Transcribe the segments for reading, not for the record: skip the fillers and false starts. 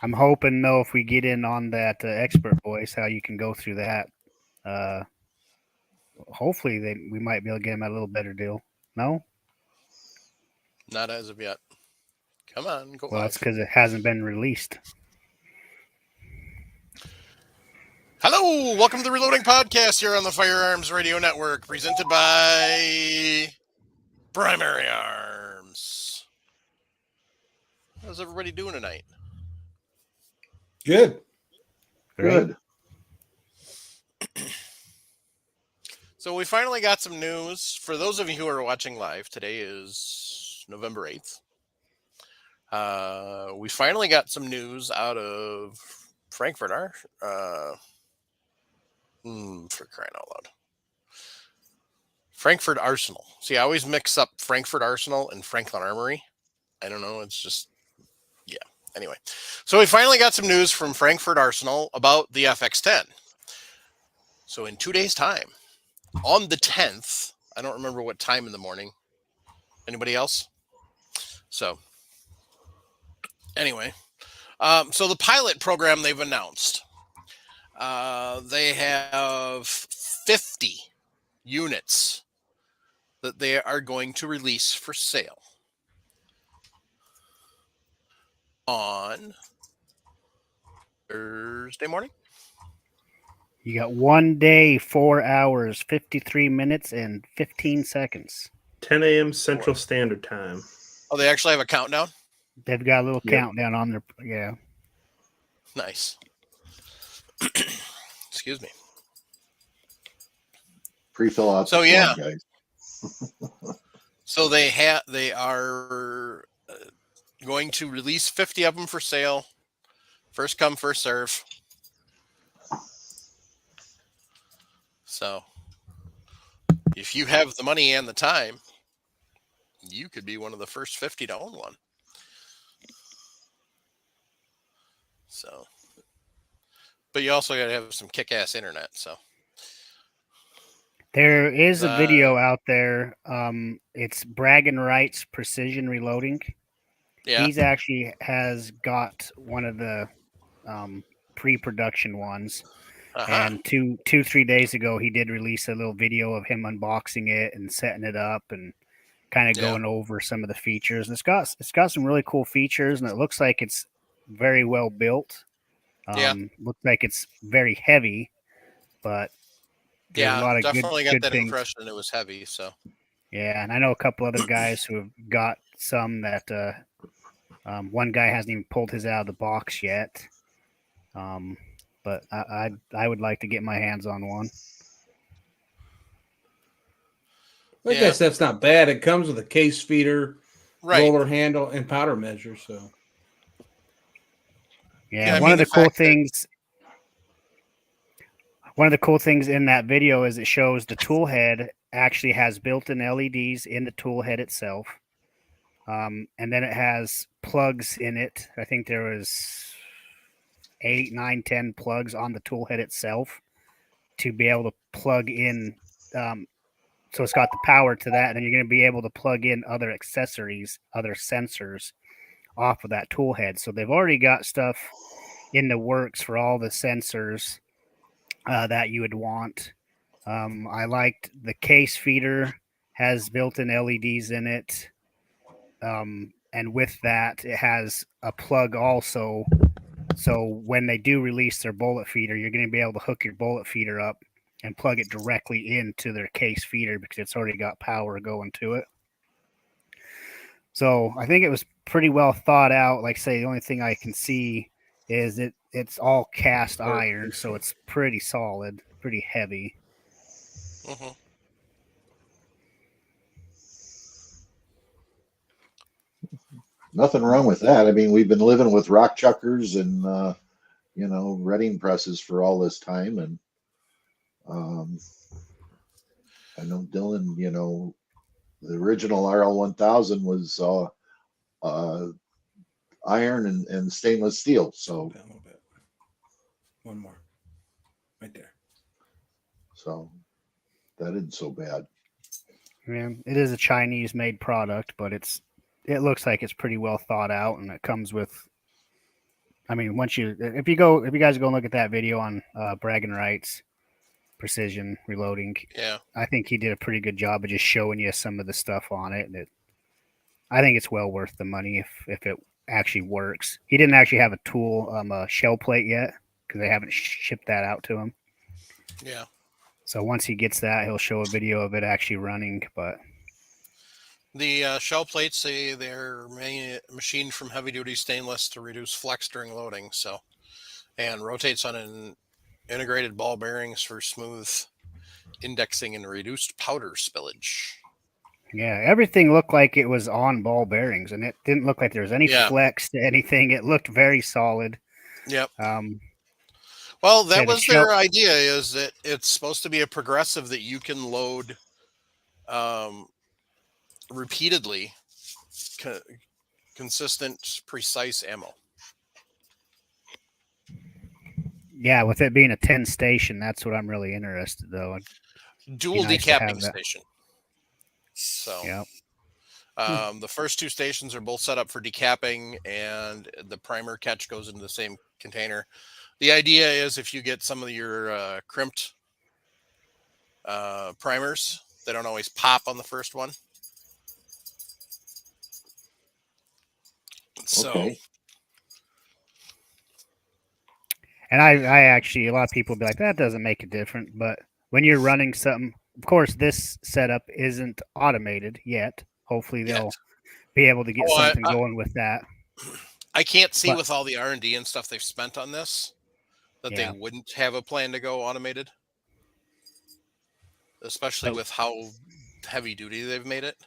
I'm hoping though, if we get in on that expert voice, how you can go through that. Uh, Hopefully, we might be able to get them at a little better deal. No, Not as of yet. Come on, go well, it's live. because it hasn't been released. Hello, welcome to the Reloading Podcast here on the Firearms Radio Network, presented by Primary Arms. How's everybody doing tonight? Good. Great. Good. So we finally got some news. For those of you who are watching live, today is November 8th. We finally got some news out of Frankfurt, for crying out loud. Frankfurt Arsenal. See, I always mix up Frankfurt Arsenal and Franklin Armory. I don't know. It's just, yeah. Anyway, so we finally got some news from Frankfurt Arsenal about the FX10. So in 2 days' time, on the 10th, I don't remember what time in the morning. Anybody else? So anyway, so the pilot program they've announced, they have 50 units that they are going to release for sale on Thursday morning. You got 1 day, 4 hours, 53 minutes, and 15 seconds. 10 a.m. Central Standard Time. Oh, they actually have a countdown? They've got a little Yep. countdown on their, yeah. Nice. Excuse me. Pre-fill out. So, the yeah. form, guys. So they are going to release 50 of them for sale. First come, first serve. So if you have the money and the time, you could be one of the first 50 to own one. So, but you also got to have some kick-ass internet. So There is a video out there. It's Braggin' Rights Precision Reloading. yeah, He's actually has got one of the pre-production ones. And 3 days ago, he did release a little video of him unboxing it and setting it up and kind of going over some of the features. And it's got some really cool features, and it looks like it's very well built. Looks like it's very heavy, but there's a lot of definitely good got that things. impression it was heavy. So yeah, and I know a couple other guys who have got some that one guy hasn't even pulled his out of the box yet. But I would like to get my hands on one. I guess that's not bad. It comes with a case feeder, roller handle, and powder measure. So, yeah, one of the cool things in that video is it shows the tool head actually has built-in LEDs in the tool head itself, and then it has plugs in it. I think there was 8, 9, 10 plugs on the tool head itself to be able to plug in. So it's got the power to that, and then you're going to be able to plug in other accessories, other sensors off of that tool head. So they've already got stuff in the works for all the sensors that you would want. I liked the case feeder has built-in LEDs in it. And with that, it has a plug also. So when they do release their bullet feeder, you're going to be able to hook your bullet feeder up and plug it directly into their case feeder because it's already got power going to it. So I think it was pretty well thought out. Like I say, the only thing I can see is it's all cast iron, so it's pretty solid, pretty heavy. Mm-hmm. Nothing wrong with that. I mean, we've been living with rock chuckers and retting presses for all this time, and I know Dylan. The original RL1000 was iron and stainless steel. So a little bit. One more, right there. So that isn't so bad. Yeah, it is a Chinese-made product, but it looks like it's pretty well thought out, and it comes with I mean, if you guys go and look at that video on Bragging Rights Precision Reloading, Yeah. I think he did a pretty good job of just showing you some of the stuff on it. And I think it's well worth the money if it actually works. He didn't actually have a tool, a shell plate yet, because they haven't shipped that out to him. Yeah. So once he gets that, he'll show a video of it actually running. But the shell plates, they're machined from heavy duty stainless to reduce flex during loading. So, and rotates on an integrated ball bearings for smooth indexing and reduced powder spillage. yeah, everything looked like it was on ball bearings, and it didn't look like there was any flex to anything. It looked very solid. Yep. Well, that was their idea, is that it's supposed to be a progressive that you can load repeatedly, consistent, precise ammo. Yeah, with it being a 10 station, that's what I'm really interested though. Dual decapping station. So, yep. The first 2 stations are both set up for decapping, and the primer catch goes into the same container. The idea is if you get some of your crimped primers, they don't always pop on the first one. So, okay. And I actually, a lot of people will be like, that doesn't make a difference. But when you're running something, of course, this setup isn't automated yet. Hopefully they'll be able to get something going with that. I can't see with all the R&D and stuff they've spent on this that they wouldn't have a plan to go automated, especially with how heavy duty they've made it.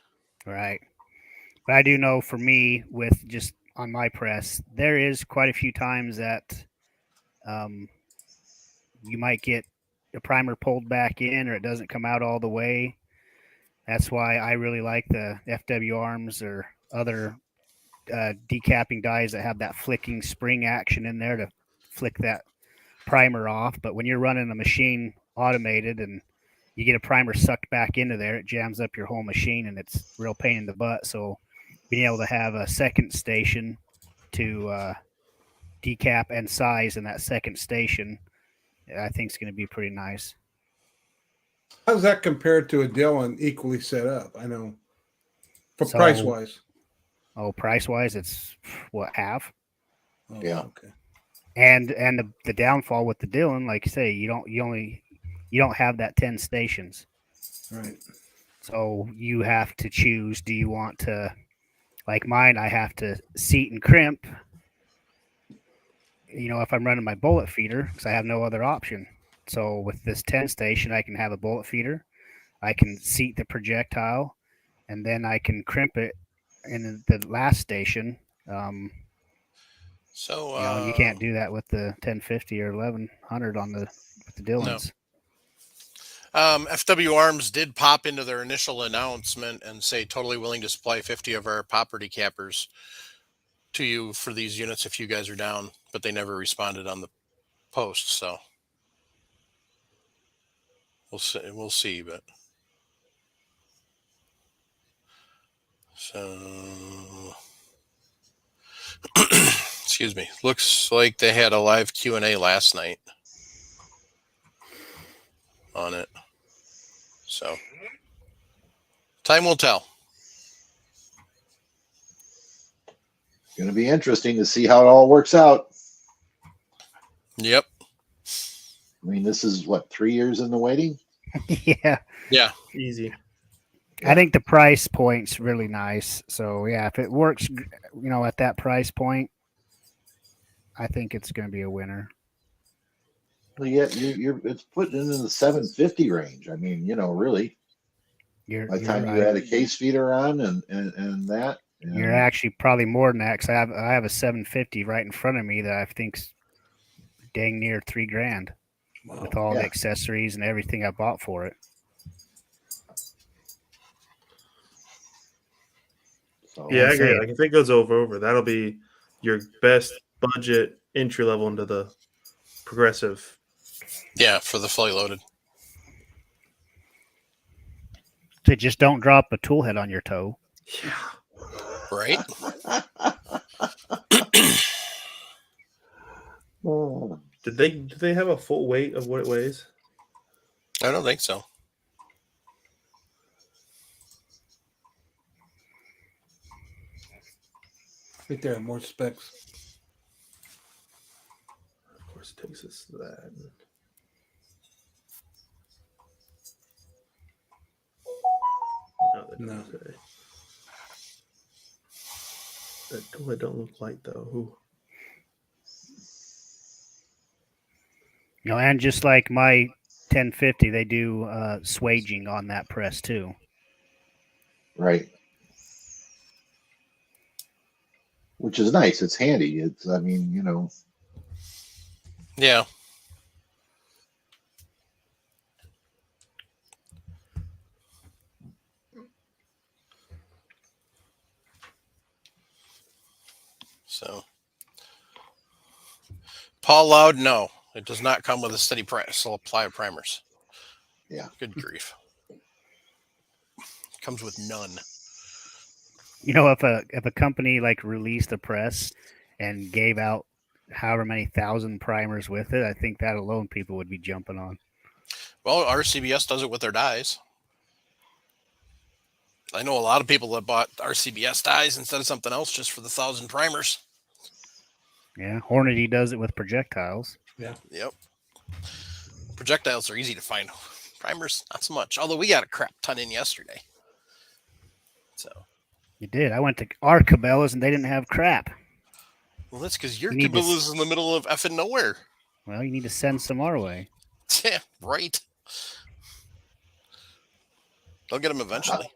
Right. But I do know for me, with just on my press, there is quite a few times that you might get a primer pulled back in, or it doesn't come out all the way. That's why I really like the FW Arms or other decapping dies that have that flicking spring action in there to flick that primer off. But when you're running a machine automated and you get a primer sucked back into there, it jams up your whole machine and it's a real pain in the butt. So being able to have a second station to decap and size in that second station, I think is going to be pretty nice. How's that compared to a Dillon equally set up? I know for price wise. Oh, price wise, it's what, half? Oh, yeah. Okay. And the downfall with the Dillon, like you say, you don't have that 10 stations. Right. So you have to choose. Do you want to, like mine, I have to seat and crimp, if I'm running my bullet feeder, because I have no other option. So with this 10 station, I can have a bullet feeder, I can seat the projectile, and then I can crimp it in the last station. So you can't do that with the 1050 or 1100 with the Dillons. No. FW Arms did pop into their initial announcement and say totally willing to supply 50 of our popper decappers to you for these units if you guys are down, but they never responded on the post. So we'll see, but so excuse me. Looks like they had a live Q&A last night on it. So time will tell. Going to be interesting to see how it all works out. Yep. I mean, this is what, 3 years in the waiting? Yeah. Yeah. Easy. I think the price point's really nice. So yeah, if it works, at that price point, I think it's going to be a winner. Well, yeah, it's putting it in the 750 range. I mean, really. By the time you add a case feeder on and that. You're actually probably more than that, because I have a 750 right in front of me that I think's dang near $3,000 with all the accessories and everything I bought for it. So, yeah, I agree. Like if it goes over, that'll be your best budget entry level into the progressive. Yeah, for the fully loaded. So just don't drop a tool head on your toe. Yeah. Right? Do they have a full weight of what it weighs? I don't think so. I think there are more specs. Of course, it takes us to that. No. That don't look light though. Ooh. And just like my 1050, they do swaging on that press too. Right. Which is nice. It's handy. It's, I mean, Yeah. So, Paul Loud, no, it does not come with a steady supply of primers. Yeah. Good grief. Comes with none. If a company like released a press and gave out however many thousand primers with it, I think that alone people would be jumping on. Well, RCBS does it with their dies. I know a lot of people that bought RCBS dies instead of something else just for the 1,000 primers. Yeah, Hornady does it with projectiles. Yeah. Yep. Projectiles are easy to find. Primers, not so much. Although we got a crap ton in yesterday. So. You did. I went to our Cabela's and they didn't have crap. Well, that's because your You need to Cabela's in the middle of effing nowhere. Well, you need to send some our way. Yeah, right. They'll get them eventually.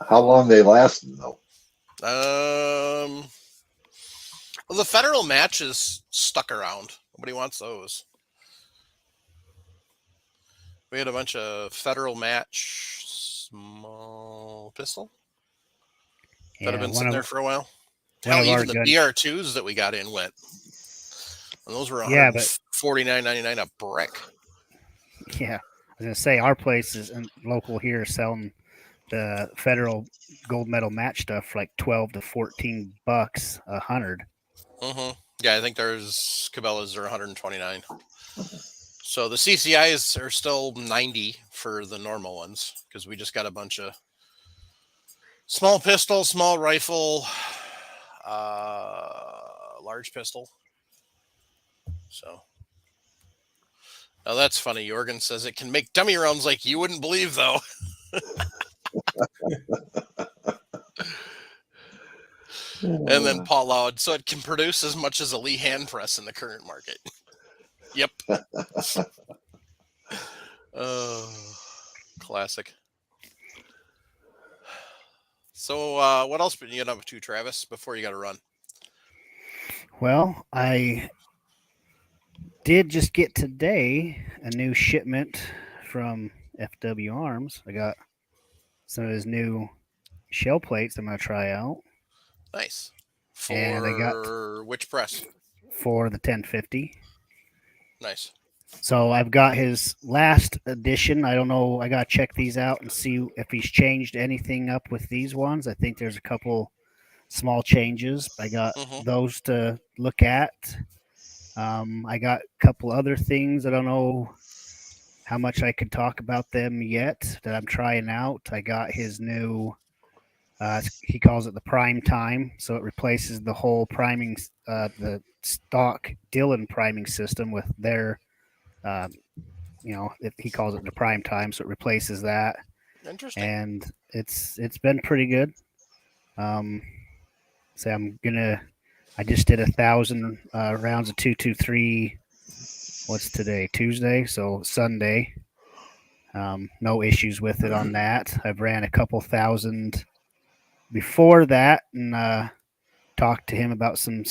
how long they last, though? Well, the federal matches stuck around. Nobody wants those. We had a bunch of federal match small pistol that have been sitting there for a while. Hell, even the BR2s that we got in went. And those were $149.99 a brick. Yeah. I was going to say, our place is local here selling the federal gold medal match stuff for like 12 to 14 bucks 100. Mm-hmm. Yeah, I think there's Cabela's are 129. So the CCIs are still 90 for the normal ones because we just got a bunch of small pistol, small rifle, large pistol. So now that's funny. Jorgen says it can make dummy rounds like you wouldn't believe, though. And then Paul Loud, so it can produce as much as a Lee hand press in the current market. Yep. Classic. So what else did you get up to, Travis, before you got to run? Well, I did just get today a new shipment from FW Arms. I got some of his new shell plates I'm going to try out. Nice. And I got which press? For the 1050. Nice. So I've got his last edition. I don't know. I got to check these out and see if he's changed anything up with these ones. I think there's a couple small changes. I got those to look at. I got a couple other things. I don't know how much I could talk about them yet that I'm trying out. I got his new, he calls it the Prime Time. So it replaces the whole priming, the stock Dillon priming system with their, he calls it the Prime Time. So it replaces that. Interesting. And it's been pretty good. So I just did 1,000 rounds of 223. What's today? Tuesday. So Sunday. No issues with it on that. I've ran a couple thousand before that and talked to him about some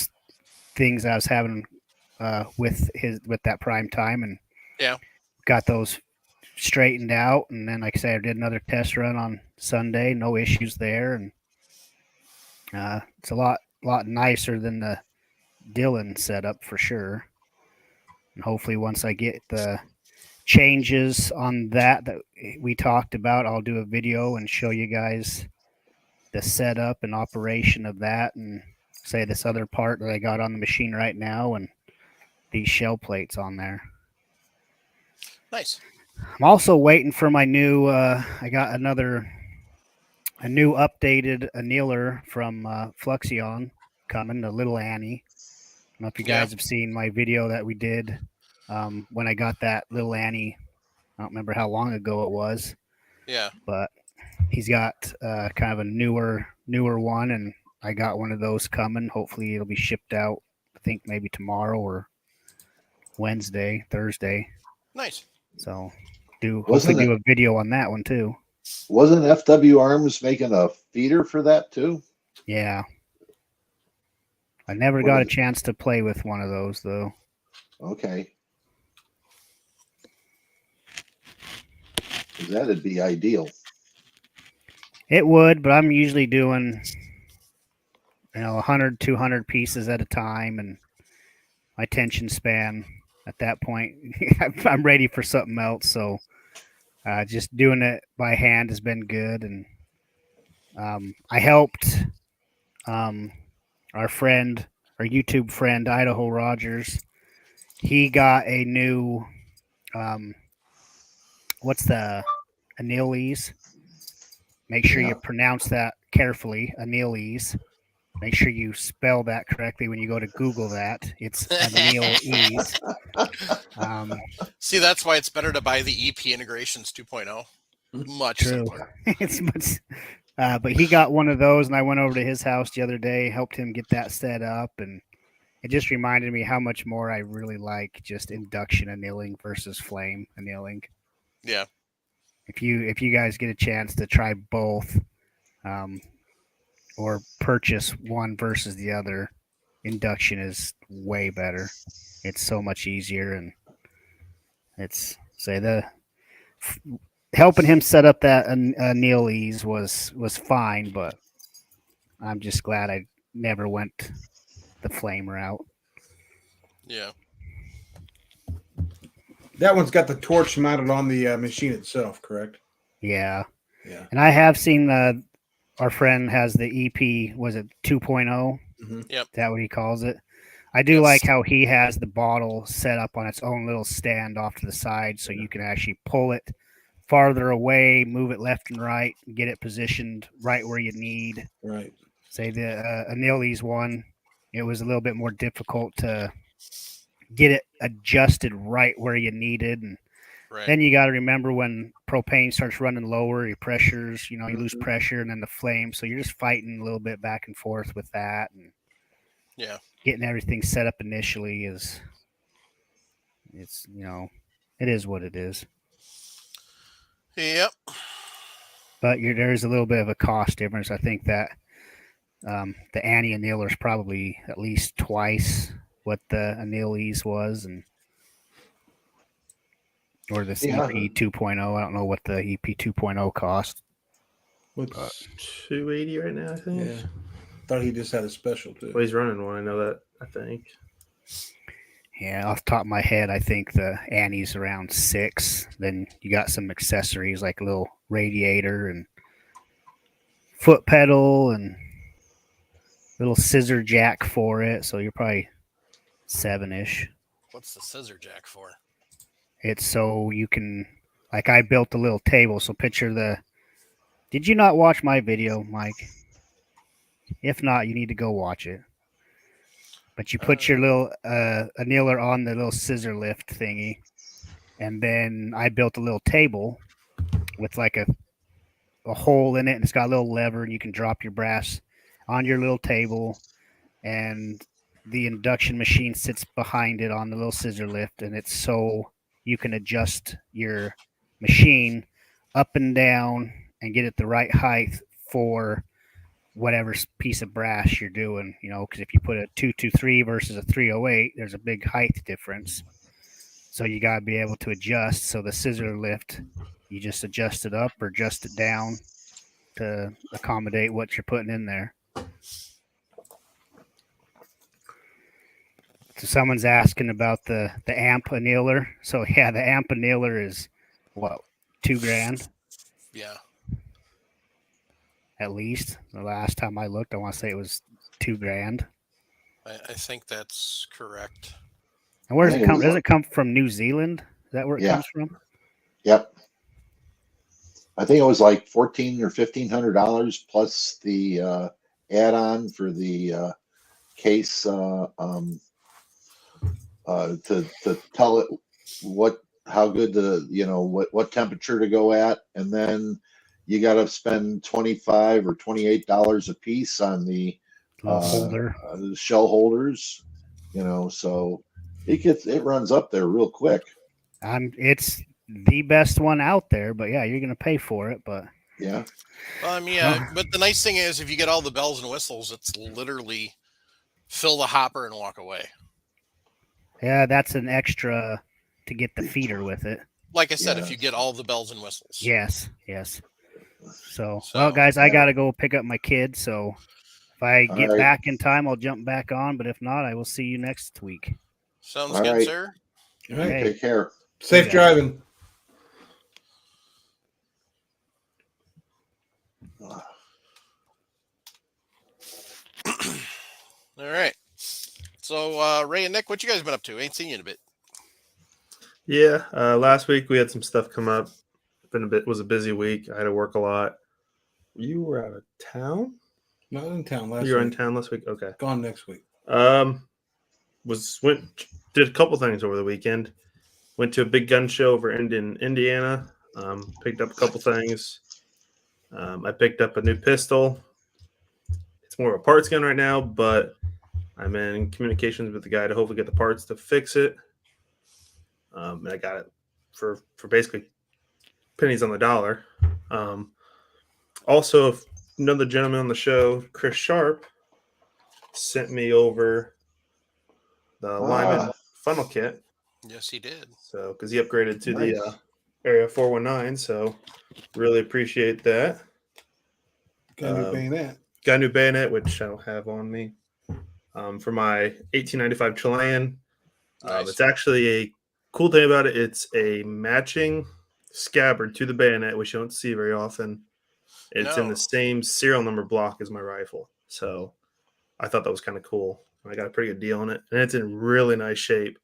things I was having with that Prime Time and got those straightened out. And then, like I said, I did another test run on Sunday. No issues there. And it's a lot nicer than the Dillon setup for sure. And hopefully once I get the changes on that we talked about, I'll do a video and show you guys the setup and operation of that and say this other part that I got on the machine right now and these shell plates on there. Nice. I'm also waiting for my new. I got a new updated annealer from Fluxion coming, the Little Annie. I don't know if you guys have seen my video that we did when I got that Little Annie. I don't remember how long ago it was. Yeah. But he's got kind of a newer one, and I got one of those coming. Hopefully it'll be shipped out, I think maybe tomorrow or Thursday. Nice. So hopefully do a video on that one too. Wasn't FW Arms making a feeder for that too? Yeah. I never got a chance to play with one of those though. Okay. That'd be ideal. It would, but I'm usually doing 100, 200 pieces at a time, and my attention span at that point, I'm ready for something else. So just doing it by hand has been good. And I helped our YouTube friend, Idaho Rogers. He got a new, what's the Annealese? Make sure you pronounce that carefully, Annealese. Make sure you spell that correctly when you go to Google that. It's Annealese. See, that's why it's better to buy the EP Integrations 2.0. Much true. simpler. It's much, but he got one of those, and I went over to his house the other day, helped him get that set up, and it just reminded me how much more I really like just induction annealing versus flame annealing. Yeah. If you guys get a chance to try both, or purchase one versus the other, induction is way better. It's so much easier, and it's helping him set up that Annealese was fine, but I'm just glad I never went the flame route. Yeah. That one's got the torch mounted on the machine itself, correct? Yeah. Yeah. And I have seen our friend has the EP, was it 2.0? Mm-hmm. Yep. Is that what he calls it? I do like how he has the bottle set up on its own little stand off to the side, so you can actually pull it farther away, move it left and right, and get it positioned right where you need. Right. Say the Annealese one, it was a little bit more difficult to get it adjusted right where you needed, and then you got to remember when propane starts running lower, your pressures, you lose pressure, and then the flame. So you're just fighting a little bit back and forth with that, and getting everything set up initially it is what it is. Yep. But there's a little bit of a cost difference. I think that the Annie annealer is probably at least twice what the Annealese was, or this EP 2.0. I don't know what the EP 2.0 cost. What's $280 right now, I think? Yeah. Thought he just had a special too. Well, he's running one. I know that, I think. Yeah, off the top of my head, I think the Annie's around $6. Then you got some accessories like a little radiator and foot pedal and little scissor jack for it. So you're probably $7-ish. What's the scissor jack for? It's so you can, like, I built a little table. So picture did you not watch my video, Mike? If not, you need to go watch it. But you put your little annealer on the little scissor lift thingy, and then I built a little table with like a hole in it, and it's got a little lever, and you can drop your brass on your little table, and the induction machine sits behind it on the little scissor lift, and it's so you can adjust your machine up and down and get it the right height for whatever piece of brass you're doing, because if you put a 223 versus a 308, there's a big height difference. So you got to be able to adjust. So the scissor lift, you just adjust it up or adjust it down to accommodate what you're putting in there. So someone's asking about the amp annealer. So yeah, the amp annealer is what, $2,000? Yeah. At least the last time I looked, I want to say it was $2,000. I think that's correct. And where does it come? Does it come from New Zealand? Is that where it comes from? Yep. I think it was like $1,400 or $1,500 plus the add-on for the case to tell it how good what temperature to go at, and then you got to spend $25 or $28 a piece on the shell holders. So it runs up there real quick. It's the best one out there, but yeah, you're gonna pay for it. But yeah. Well, I mean, yeah. But the nice thing is, if you get all the bells and whistles, it's literally fill the hopper and walk away. Yeah, that's an extra to get the feeder with it. Like I said, if you get all the bells and whistles. Yes. So well, guys, I gotta go pick up my kids. So if I get back in time, I'll jump back on. But if not, I will see you next week. Sounds good, sir. All right. Take care. Safe driving. All right. So Ray and Nick, what you guys been up to? Ain't seen you in a bit. Yeah, last week we had some stuff come up. Was a busy week. I had to work a lot. You were out of town? Not in town last week. You were in town last week? Okay. Gone next week. Did a couple things over the weekend. Went to a big gun show over in Indiana. Picked up a couple things. I picked up a new pistol. It's more of a parts gun right now, but I'm in communications with the guy to hopefully get the parts to fix it. And I got it for basically pennies on the dollar. Also, another gentleman on the show, Chris Sharp, sent me over the Lyman funnel kit. Yes, he did. So, because he upgraded to the Area 419, so really appreciate that. Got a new bayonet. Got a new bayonet, which I don't have on me. For my 1895 Chilean. Nice. It's actually a cool thing about it. It's a matching scabbard to the bayonet, which you don't see very often. It's in the same serial number block as my rifle. So I thought that was kind of cool. I got a pretty good deal on it, and it's in really nice shape.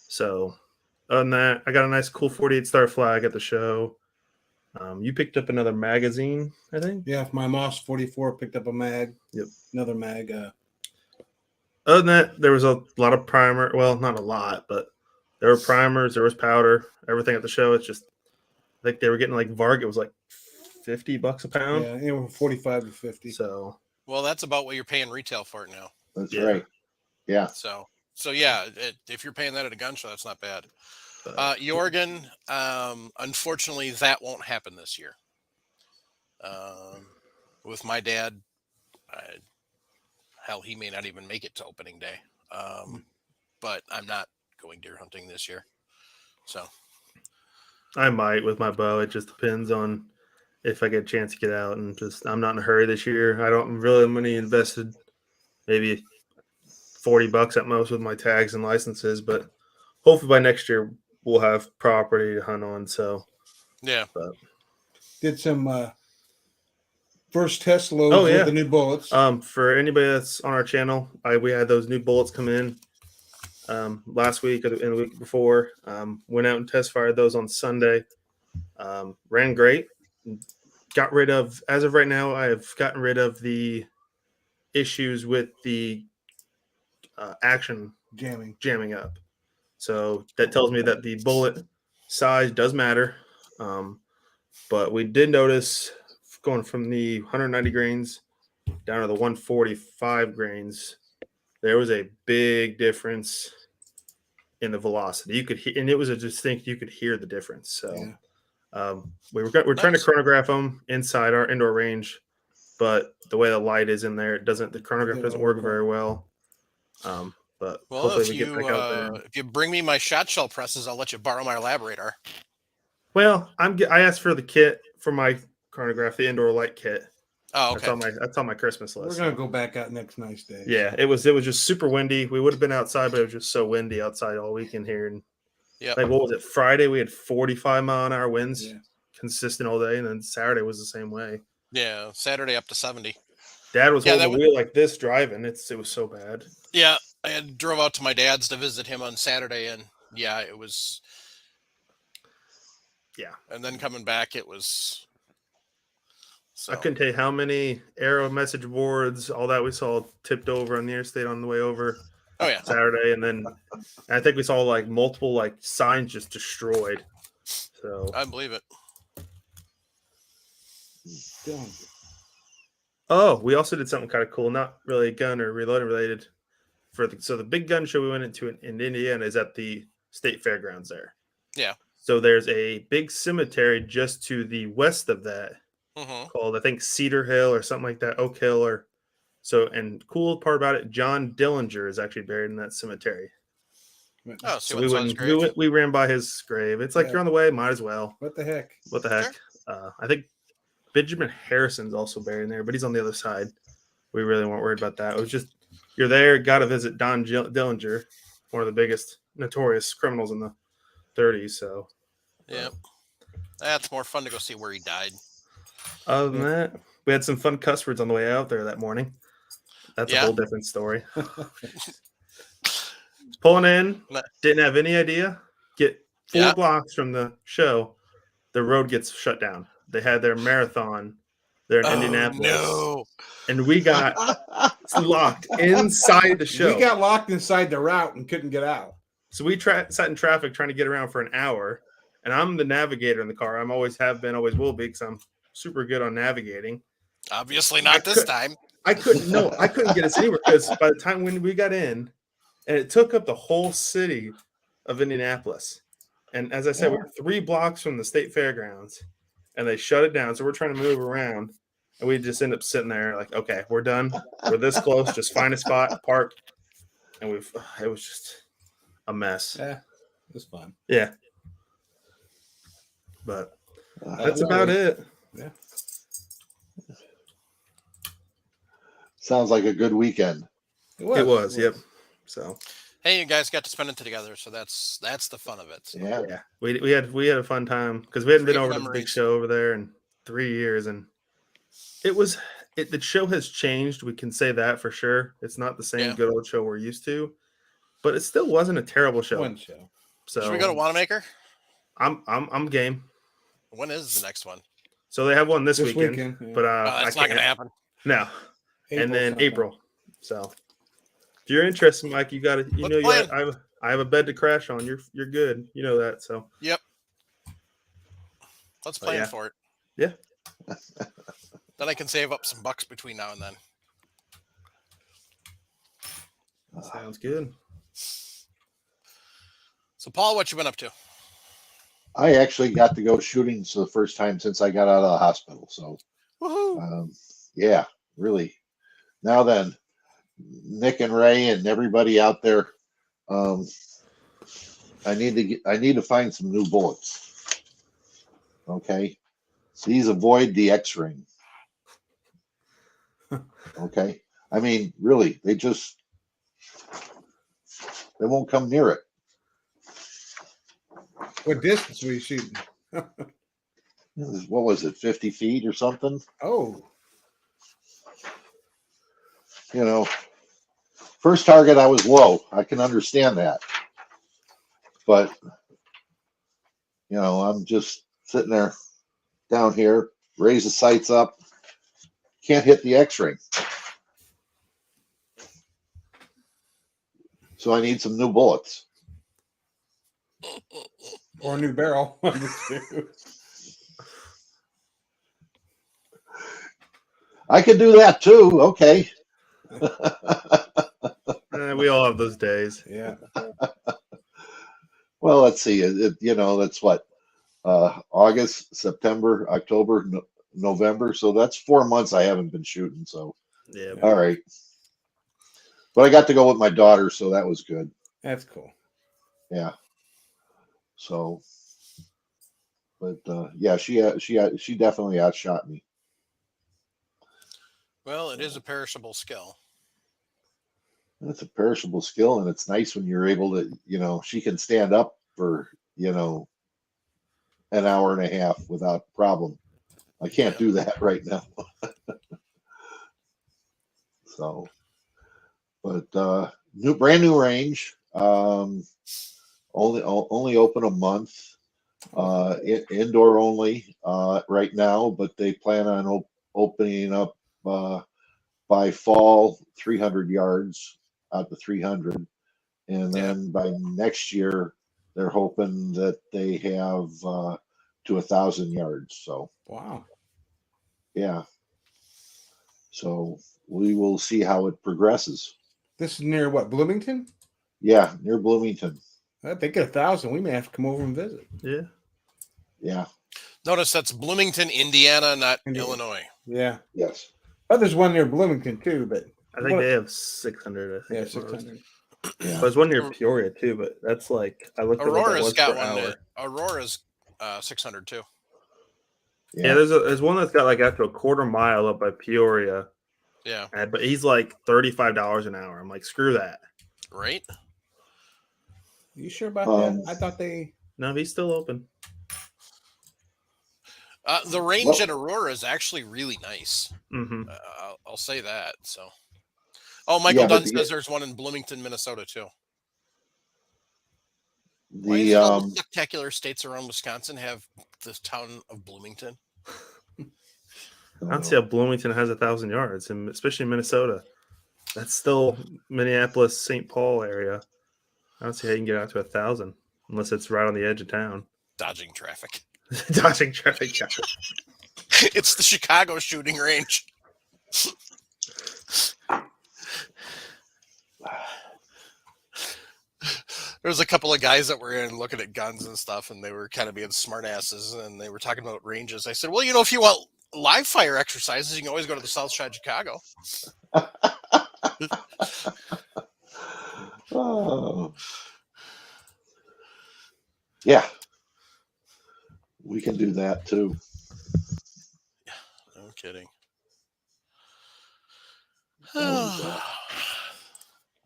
So other than that, I got a nice cool 48 star flag at the show. You picked up another magazine, I think? Yeah, my Moss 44 picked up a mag. Yep. Another mag. Other than that, there was a lot of primer. Well, not a lot, but there were primers, there was powder, everything at the show. It's just, I think they were getting like Varg. It was like $50 a pound. Yeah, anywhere from 45 to 50. So, well, that's about what you're paying retail for it now. That's right. Yeah. So yeah, if you're paying that at a gun show, that's not bad. Jorgen, unfortunately, that won't happen this year. With my dad, hell, he may not even make it to opening day. But I'm not going deer hunting this year. So I might with my bow. It just depends on if I get a chance to get out, and just I'm not in a hurry this year. I don't really have money invested, maybe $40 at most with my tags and licenses, but hopefully by next year we'll have property to hunt on. So yeah, did some first test loads with the new bullets. For anybody that's on our channel, we had those new bullets come in last week and the week before. Went out and test fired those on Sunday. Ran great. Got rid of, as of right now, I have gotten rid of the issues with the action jamming up. So that tells me that the bullet size does matter. But we did notice going from the 190 grains down to the 145 grains, there was a big difference in the velocity. You could hear, and it was a distinct, you could hear the difference. So we're trying to chronograph them inside our indoor range, but the way the light is in there, the chronograph doesn't work very well. But hopefully we get back out there. If you bring me my shot shell presses, I'll let you borrow my Labrador. Well, I asked for the kit for my chronograph, the indoor light kit. Oh, okay. That's on my Christmas list. We're gonna go back out next nice day. Yeah, it was just super windy. We would have been outside, but it was just so windy outside all weekend here. And like, what was it? Friday we had 45 mile an hour winds, consistent all day, and then Saturday was the same way. Yeah, Saturday up to 70. Dad was holding the wheel like this driving. It was so bad. Yeah, I drove out to my dad's to visit him on Saturday, and yeah, it was. Yeah. And then coming back, it was. So. I couldn't tell you how many arrow message boards, all that we saw tipped over on the interstate on the way over. Oh yeah, Saturday, and then I think we saw like multiple like signs just destroyed. So I believe it. Oh, we also did something kind of cool, not really gun or reloading related. So the big gun show we went into in Indiana is at the state fairgrounds there. Yeah. So there's a big cemetery just to the west of that called, I think, Cedar Hill or something like that, Oak Hill or so. And cool part about it, John Dillinger is actually buried in that cemetery. Oh, so we ran by his grave. It's like you're on the way, might as well. What the heck? What the heck? Sure. I think Benjamin Harrison's also buried in there, but he's on the other side. We really weren't worried about that. It was just you're there, got to visit Don Dillinger, one of the biggest notorious criminals in the 30s. So, yeah, that's more fun to go see where he died. Other than that, we had some fun cuss words on the way out there that morning. That's a whole different story. Pulling in, didn't have any idea. Get 4 blocks from the show, the road gets shut down. They had their marathon there in Indianapolis. No. And we got locked inside the show. We got locked inside the route and couldn't get out. So we sat in traffic trying to get around for an hour. And I'm the navigator in the car. I'm always have been, always will be, because I'm super good on navigating. Obviously not this time. I couldn't get us anywhere because by the time when we got in, and it took up the whole city of Indianapolis. And as I said, we're 3 blocks from the state fairgrounds, and they shut it down. So we're trying to move around, and we just end up sitting there like, okay, we're done. We're this close. Just find a spot, park. And it was just a mess. Yeah, it was fun. Yeah. But that's about it. Yeah. Sounds like a good weekend. It was. Yep. So, hey, you guys got to spend it together, so that's the fun of it. So. Yeah. We had a fun time because we hadn't been over to the big show over there in 3 years, and the show has changed. We can say that for sure. It's not the same good old show we're used to, but it still wasn't a terrible show. One show. So should we go to Wanamaker? I'm game. When is the next one? So they have one this weekend. But it's not going to happen. No. And then April. So if you're interested, Mike, you got to. I have a bed to crash on. You're good. You know that. So yep. Let's plan for it. Yeah. Then I can save up some bucks between now and then. Sounds good. So, Paul, what you been up to? I actually got to go shooting for the first time since I got out of the hospital. So, yeah, really. Now then, Nick and Ray and everybody out there, I need to find some new bullets. Okay, these avoid the X-ring. Okay, I mean, really, they won't come near it. What distance were you shooting? What was it, 50 feet or something? Oh. You know, first target I was low. I can understand that. But, you know, I'm just sitting there down here, raise the sights up. Can't hit the X-ring. So I need some new bullets. Or a new barrel. I could do that too. Okay. We all have those days. Yeah. Well, let's see. That's what? August, September, October, November. So that's 4 months I haven't been shooting. So, yeah. All right. But I got to go with my daughter, so that was good. That's cool. Yeah. So, but yeah, she definitely outshot me. Well, it is a perishable skill. It's a perishable skill, and it's nice when you're able to, she can stand up for, an hour and a half without problem. I can't do that right now. So, but brand new range. Only open a month. Indoor only right now, but they plan on opening up by fall 300 yards out to 300, and then by next year they're hoping that they have to 1,000 yards. So Wow. yeah, so we will see how it progresses. This is near what, Bloomington? Yeah, near Bloomington. I think 1,000. We may have to come over and visit. Yeah. Yeah. Notice that's Bloomington, Indiana, not Indiana. Illinois. Yeah. Yes. Oh, there's one near Bloomington too, but I think they have 600. I think yeah, it was. 600. Yeah. There's one near Peoria too, but that's like I looked at what that Aurora's was got per one hour. there. Aurora's 600 too. Yeah, there's one that's got like after a quarter mile up by Peoria. Yeah. But he's like $35 an hour. I'm like, screw that. Right? You sure about that? I thought they. No, he's still open. The range at Aurora is actually really nice. Mm-hmm. I'll say that. So, Michael Dunn says there's one in Bloomington, Minnesota too. Why is all the spectacular states around Wisconsin have the town of Bloomington? I don't see how Bloomington has 1,000 yards, and especially in Minnesota. That's still Minneapolis, St. Paul area. I don't see how you can get out to 1,000 unless it's right on the edge of town. Dodging traffic. Dodging traffic. It's the Chicago shooting range. There's a couple of guys that were in looking at guns and stuff, and they were kind of being smartasses, and they were talking about ranges. I said, well, if you want live fire exercises, you can always go to the South Side of Chicago. Oh. Yeah. We can do that too. No kidding.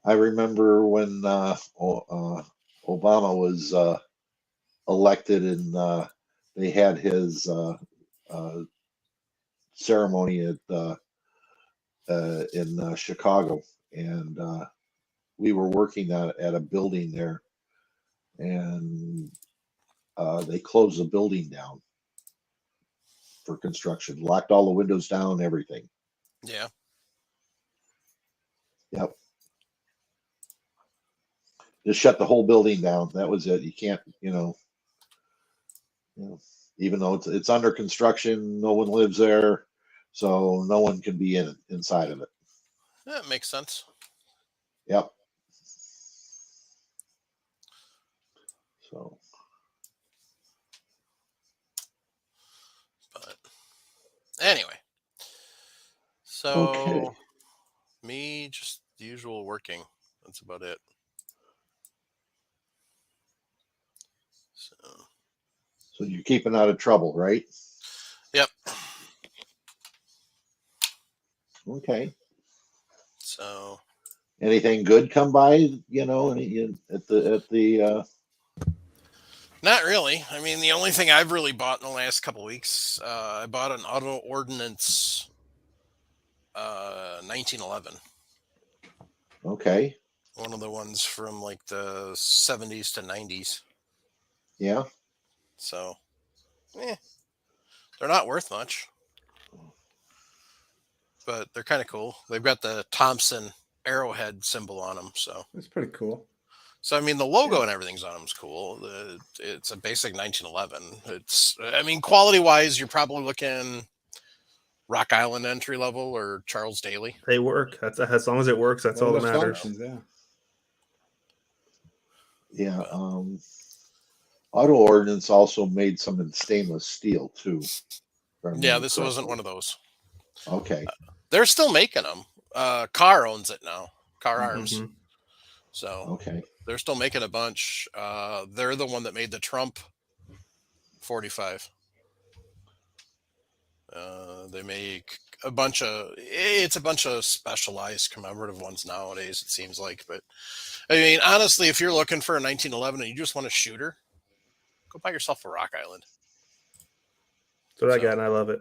I remember when Obama was elected, and they had his ceremony in Chicago, and we were working at a building there, and they closed the building down for construction, locked all the windows down, everything. Yeah. Yep. Just shut the whole building down. That was it. You can't, even though it's under construction, no one lives there, so no one can be inside of it. That makes sense. Yep. So. But anyway, so Okay. me just the usual working. That's about it. So you're keeping out of trouble, right? Yep. Okay. So anything good come by? At the. Not really. I mean, the only thing I've really bought in the last couple of weeks, I bought an Auto Ordnance 1911. Okay. One of the ones from like the 70s to 90s. Yeah. So, they're not worth much, but they're kind of cool. They've got the Thompson arrowhead symbol on them, so That's pretty cool. So I mean, the logo and everything's on them is cool. It's a basic 1911. Quality wise, you're probably looking Rock Island entry level or Charles Daly. They work. That's as long as it works. That's all that matters. Functions, yeah. Auto Ordnance also made some in stainless steel too. Yeah, this wasn't one of those. Okay. They're still making them. Carr owns it now. Carr Arms. Mm-hmm. So okay. They're still making a bunch. They're the one that made the Trump 45. They make it's a bunch of specialized commemorative ones nowadays, it seems like. But I mean, honestly, if you're looking for a 1911 and you just want a shooter, go buy yourself a Rock Island. That's what I got, and I love it.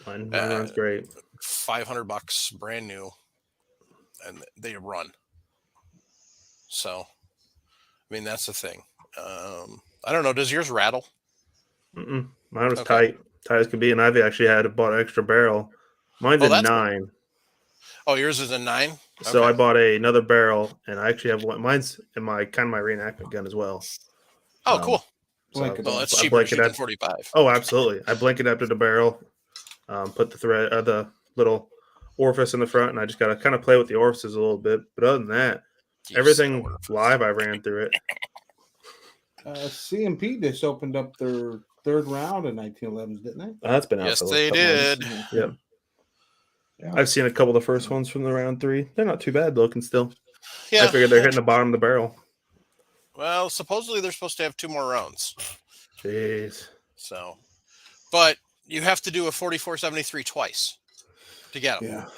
Mine runs great. $500 brand new, and they run. So, I mean, that's the thing. I don't know. Does yours rattle? Mine was Okay. tight as could be, and I've actually had to bought an extra barrel. Mine's Oh, a that's 9, Oh, yours is a 9. so Okay. I bought another barrel, and I actually have one. Mine's in my reenactment gun as well. Oh, cool. So Blanket Well, on. that's I cheaper to blanket shoot than at- 45. Oh, absolutely! I blanket after the barrel, put the thread, the little orifice in the front, and I just got to kind of play with the orifices a little bit. But other than that, You everything orifice. live, I ran through it. CMP just opened up their third round in 1911s, didn't they? That's been out Yes, for a they couple months. did. Yep. Yeah. I've seen a couple of the first ones from the round 3. They're not too bad looking still. I Yeah. figured they're hitting the bottom of the barrel. Well, supposedly they're supposed to have 2 more rounds. Jeez. So, but you have to do a 4473 twice to get them. Yeah.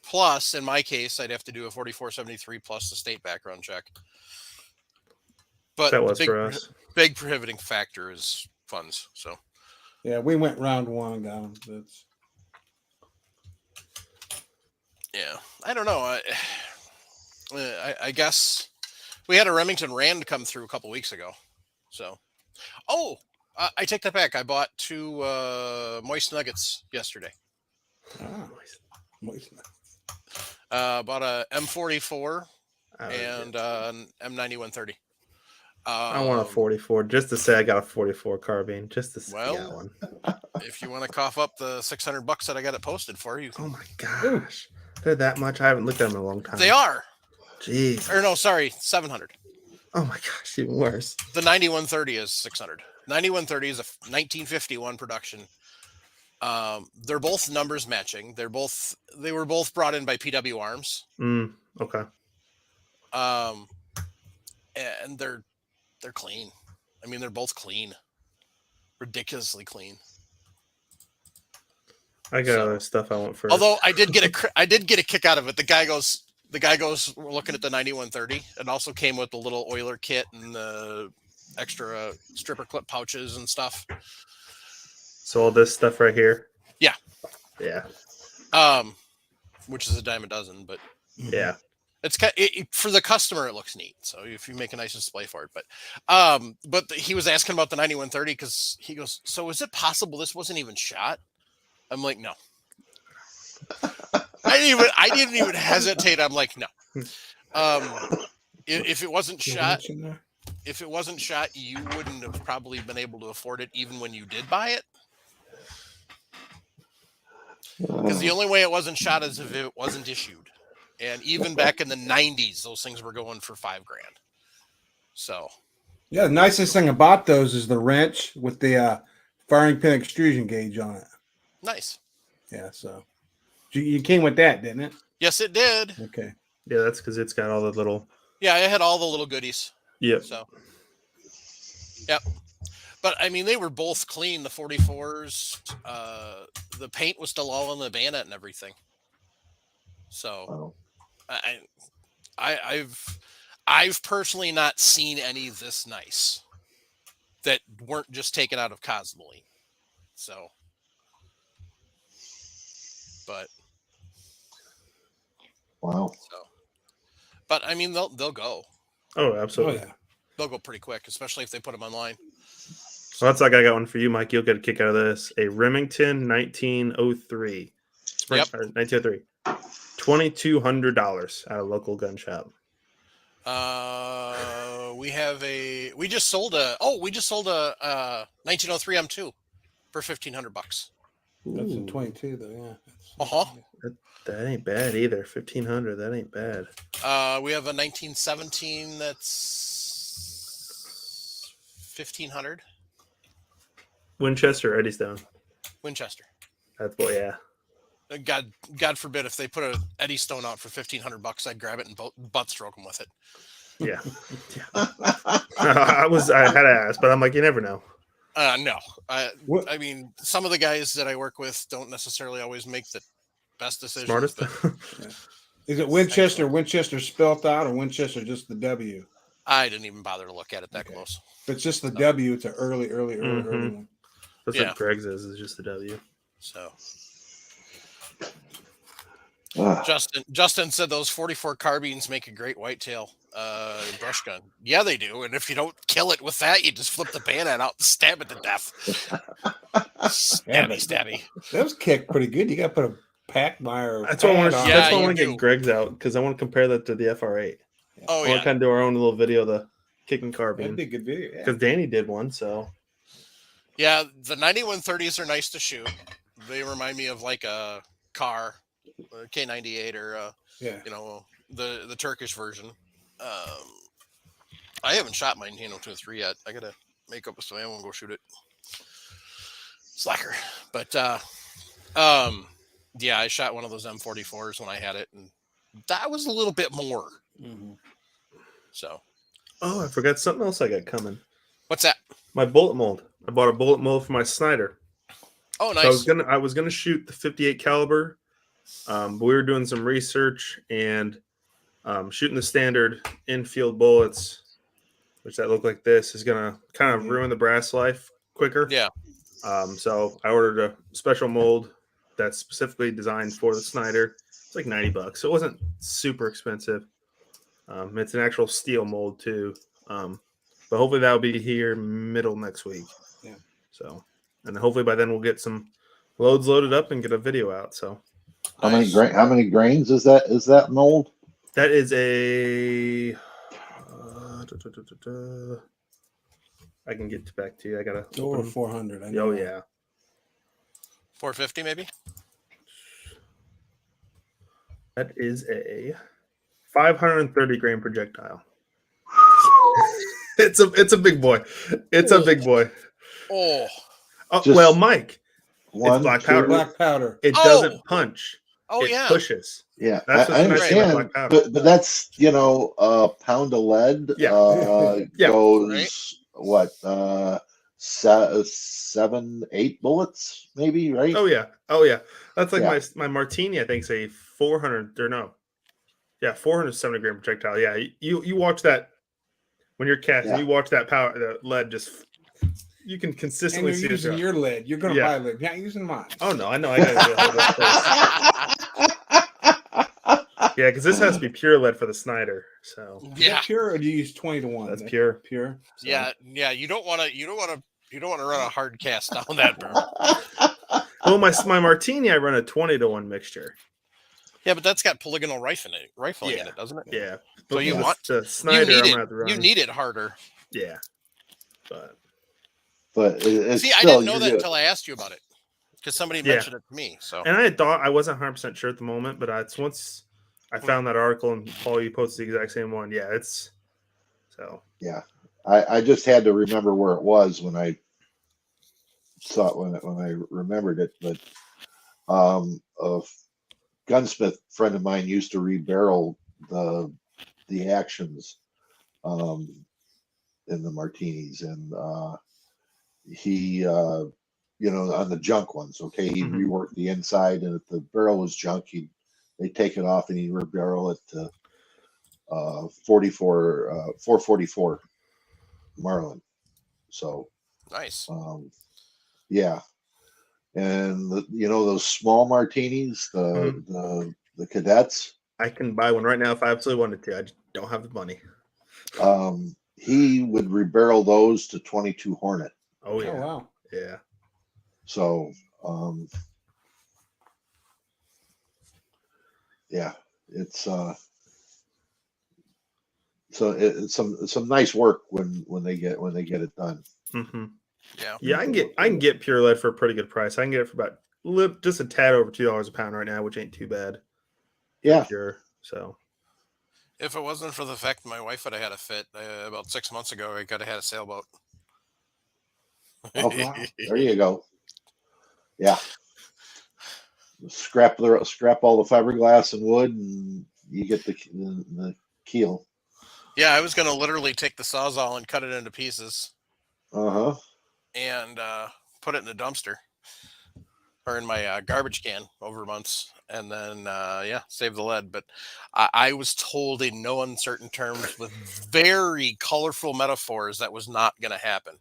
Plus, in my case, I'd have to do a 4473 plus the state background check. But That the was for us. big prohibiting factor is funds. So, Yeah, we went round 1 and got them. That's yeah, I don't know. I guess we had a Remington Rand come through a couple weeks ago. So, I take that back. I bought 2 moist nuggets yesterday. moist. Bought a M44 I would and get- an M9130. I want a 44 just to say I got a 44 carbine. Just to say I got Well, one. If you want to cough up the $600 that I got it posted for, you can. Oh my gosh. They're that much. I haven't looked at them in a long time. They are. Jeez. Or no, sorry, 700. Oh my gosh, even worse. The 9130 is 600. 9130 is a 1951 production. They're both numbers matching. They were both brought in by PW Arms. Okay. And they're clean. I mean, they're both clean. Ridiculously clean. I got So- other stuff I want first. Although I did get a kick out of it. The guy goes we're looking at the 9130 and also came with the little oiler kit and the extra stripper clip pouches and stuff. So all this stuff right here. Yeah. Yeah. Which is a dime a dozen, but Yeah. it's for the customer it looks neat. So if you make a nice display for it, but he was asking about the 9130 because he goes, so is it possible this wasn't even shot? I'm like, no. I didn't even hesitate. I'm like, no. If it wasn't shot, you wouldn't have probably been able to afford it even when you did buy it. Because the only way it wasn't shot is if it wasn't issued. And even back in the 90s, those things were going for $5,000. So, Yeah, the nicest thing about those is the wrench with the firing pin extrusion gauge on it. nice. Yeah, so you came with that, didn't it? Yes, it did. Okay. Yeah, that's because it's got all the little. Yeah, it had all the little goodies. Yep. So, yep. But I mean, they were both clean. The 44s, the paint was still all on the bayonet and everything. So, Wow. I've personally not seen any this nice that weren't just taken out of Cosmoline. So, but Wow. but I mean, they'll go. Oh, Oh absolutely. yeah. They'll go pretty quick, especially if they put them online. Well, that's like I got one for you, Mike. You'll get a kick out of this. A Remington 1903. Spring, Yep. 1903. $2,200 at a local gun shop. We just sold a 1903 M2 for $1,500. That's in Ooh, 22 though, yeah. Uh-huh. that ain't bad either. 1,500. That ain't bad. We have a 1917 that's 1,500. Winchester, Eddystone. Winchester. That's boy, yeah. God forbid if they put a Eddystone out for $1,500, I'd grab it and butt stroke them with it. Yeah. I had to ask, but I'm like, you never know. No. What? I mean, some of the guys that I work with don't necessarily always make the best decisions. Smartest. but Is it Winchester, Winchester spelt out, or Winchester just the W? I didn't even bother to look at it that Okay. close. If it's just the W, it's an early Mhm. one. That's Yeah. what Greg's is just a W. So Ah, Justin said those 44 carbines make a great whitetail. brush gun. Yeah, they do. And if you don't kill it with that, you just flip the bayonet out and stab it to death. Stabby. Those kick pretty good. You got to put a pack wire. That's why I want to. Yeah, That's why I you want to do. get Greg's out because I want to compare that to the FR8. Oh, I want yeah. to kind of do our own little video, of the kicking carbine, That'd be a good video. Yeah. because Danny did one. So Yeah, the 9130s are nice to shoot. They remind me of like a car, a K98 or Yeah. the Turkish version. I haven't shot my Nano 2-3 yet. I gotta make up some ammo and go shoot it. Slacker. But yeah, I shot one of those M44s when I had it, and that was a little bit more. Mm-hmm. So I forgot something else I got coming. what's that? My bullet mold. I bought a bullet mold for my Snyder. Oh, So nice. I was gonna shoot the 58 caliber. But we were doing some research and shooting the standard infield bullets, which that look like this, is gonna kind of ruin the brass life quicker. Yeah. So I ordered a special mold that's specifically designed for the Snyder. It's like $90, so it wasn't super expensive. It's an actual steel mold too. But hopefully that'll be here middle next week. Yeah. So, and hopefully by then we'll get some loads loaded up and get a video out. So How Nice. many grains is that mold? that is a. I can get back to you. I gotta. Over open- 400. I know. Oh yeah. 450 maybe? That is a 530 grain projectile. It's a big boy. It's a big boy. Oh, Oh, Just- well, Mike, One, black two- powder. Black powder. it Oh! doesn't punch. oh It yeah. pushes. Yeah, That's I what's nice about understand, black powder. but that's a pound of lead. Yeah. Yeah. Goes Right. what 7, 8 bullets, maybe, right? Oh yeah. That's like Yeah. my Martini. I think is a 400 or no, yeah, 470 grain projectile. Yeah, you watch that when you're casting. Yeah. You watch that power, the lead just. You can And consistently you're see it. using go. your lead. You're going to Yeah. buy lead. You're not using mine. Oh no, I know. I gotta yeah, because this has to be pure lead for the Snyder. So Is Yeah. that pure or do you use 20 to 1? that's pure. Pure. So- Yeah. You don't want to run a hard cast down that barrel. Well, my Martini, I run a 20 to 1 mixture. Yeah, but that's got polygonal rifling in Yeah. it, doesn't it? Yeah. So But you the- want- the Snyder? I'm gonna have to run. You need it harder. Yeah. But But it's See, I still, didn't know you're that good. until I asked you about it, because somebody Yeah. mentioned it to me. So and I thought I wasn't 100% sure at the moment, but it's once I found that article and Paul, you posted the exact same one. Yeah, it's so. I just had to remember where it was when I saw it when I remembered it. But a gunsmith friend of mine used to rebarrel the actions in the Martinis, and he on the junk ones. Okay, he'd Mhm. rework the inside, and if the barrel was junk, they'd take it off and he'd rebarrel it to 444 Marlin. So nice. yeah, and those small Martinis, the cadets. I can buy one right now if I absolutely wanted to. I just don't have the money. He would rebarrel those to 22 Hornet. Oh Oh, yeah, wow. yeah. So yeah, it's it's some nice work when they get it done. hmm Yeah. Yeah, I can get pure lead for a pretty good price. I can get it for about just a tad over $2 a pound right now, which ain't too bad. Yeah, Pure. So If it wasn't for the fact my wife would have had a fit about 6 months ago, I could have had a sailboat. Oh, wow. There you go. Yeah, scrap all the fiberglass and wood, and you get the keel. Yeah, I was going to literally take the Sawzall and cut it into pieces Uh-huh. and put it in a dumpster or in my garbage can over months, and then save the lead. But I was told in no uncertain terms with very colorful metaphors that was not going to happen.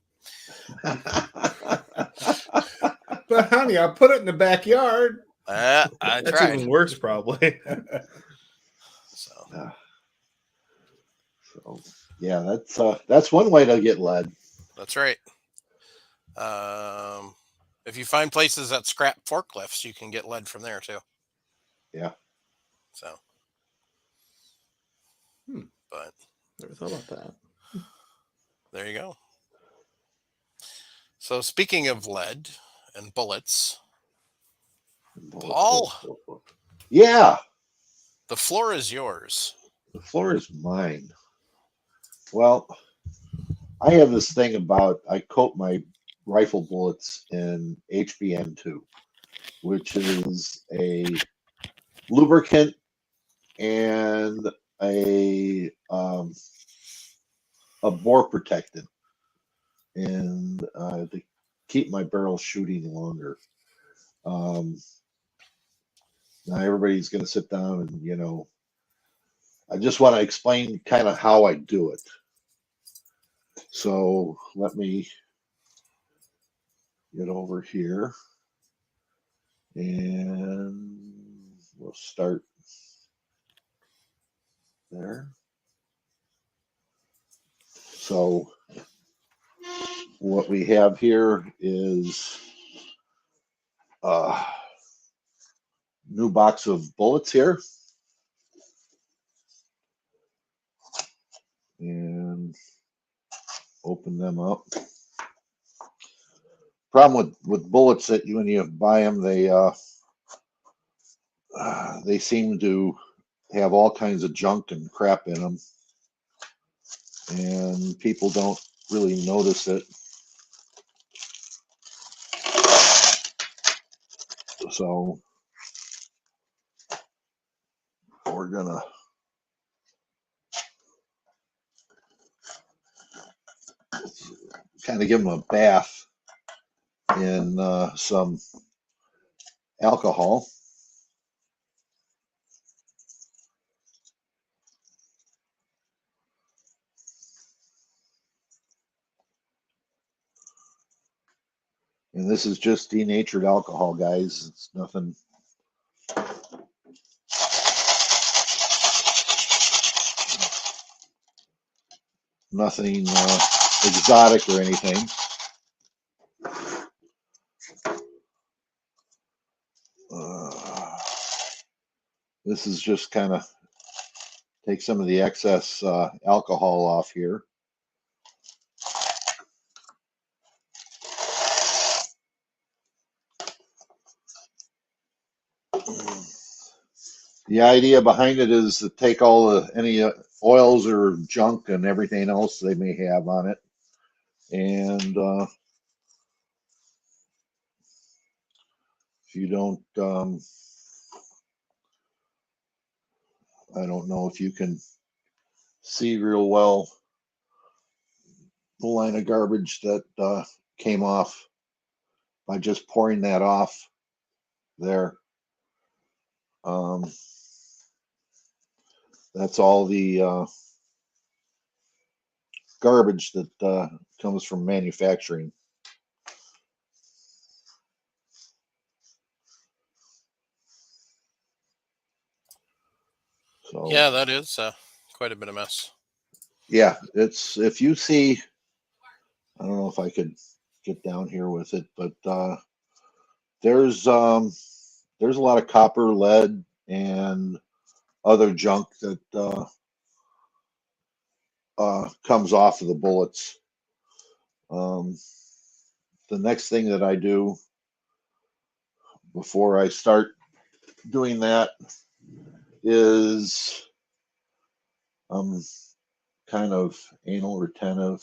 But honey, I put it in the backyard. I that's tried. even worse, probably. So So, yeah, that's one way to get lead. That's right. If you find places that scrap forklifts, you can get lead from there too. Yeah. So. Hmm. But Never thought about that. there you go. So speaking of lead and bullets, Paul, Yeah, the floor is yours. the floor is mine. Well, I have this thing about I coat my rifle bullets in HBN2, which is a lubricant and a bore protectant, and to keep my barrel shooting longer. Now everybody's going to sit down and I just want to explain kind of how I do it. So let me get over here and we'll start there. So what we have here is a new box of bullets here. And open them up. Problem with bullets that when you buy them, they seem to have all kinds of junk and crap in them, and people don't really notice it. So we're gonna kind of give them a bath in some alcohol. And this is just denatured alcohol, guys. It's nothing. Nothing exotic or anything. This is just kind of take some of the excess alcohol off here. The idea behind it is to take all any oils or junk and everything else they may have on it, and if you don't, I don't know if you can see real well the line of garbage that came off by just pouring that off there. That's all the garbage that comes from manufacturing. So Yeah, that is quite a bit of mess. yeah, it's if you see, I don't know if I could get down here with it, but there's a lot of copper, lead, and other junk that comes off of the bullets. The next thing that I do before I start doing that is I'm kind of anal retentive,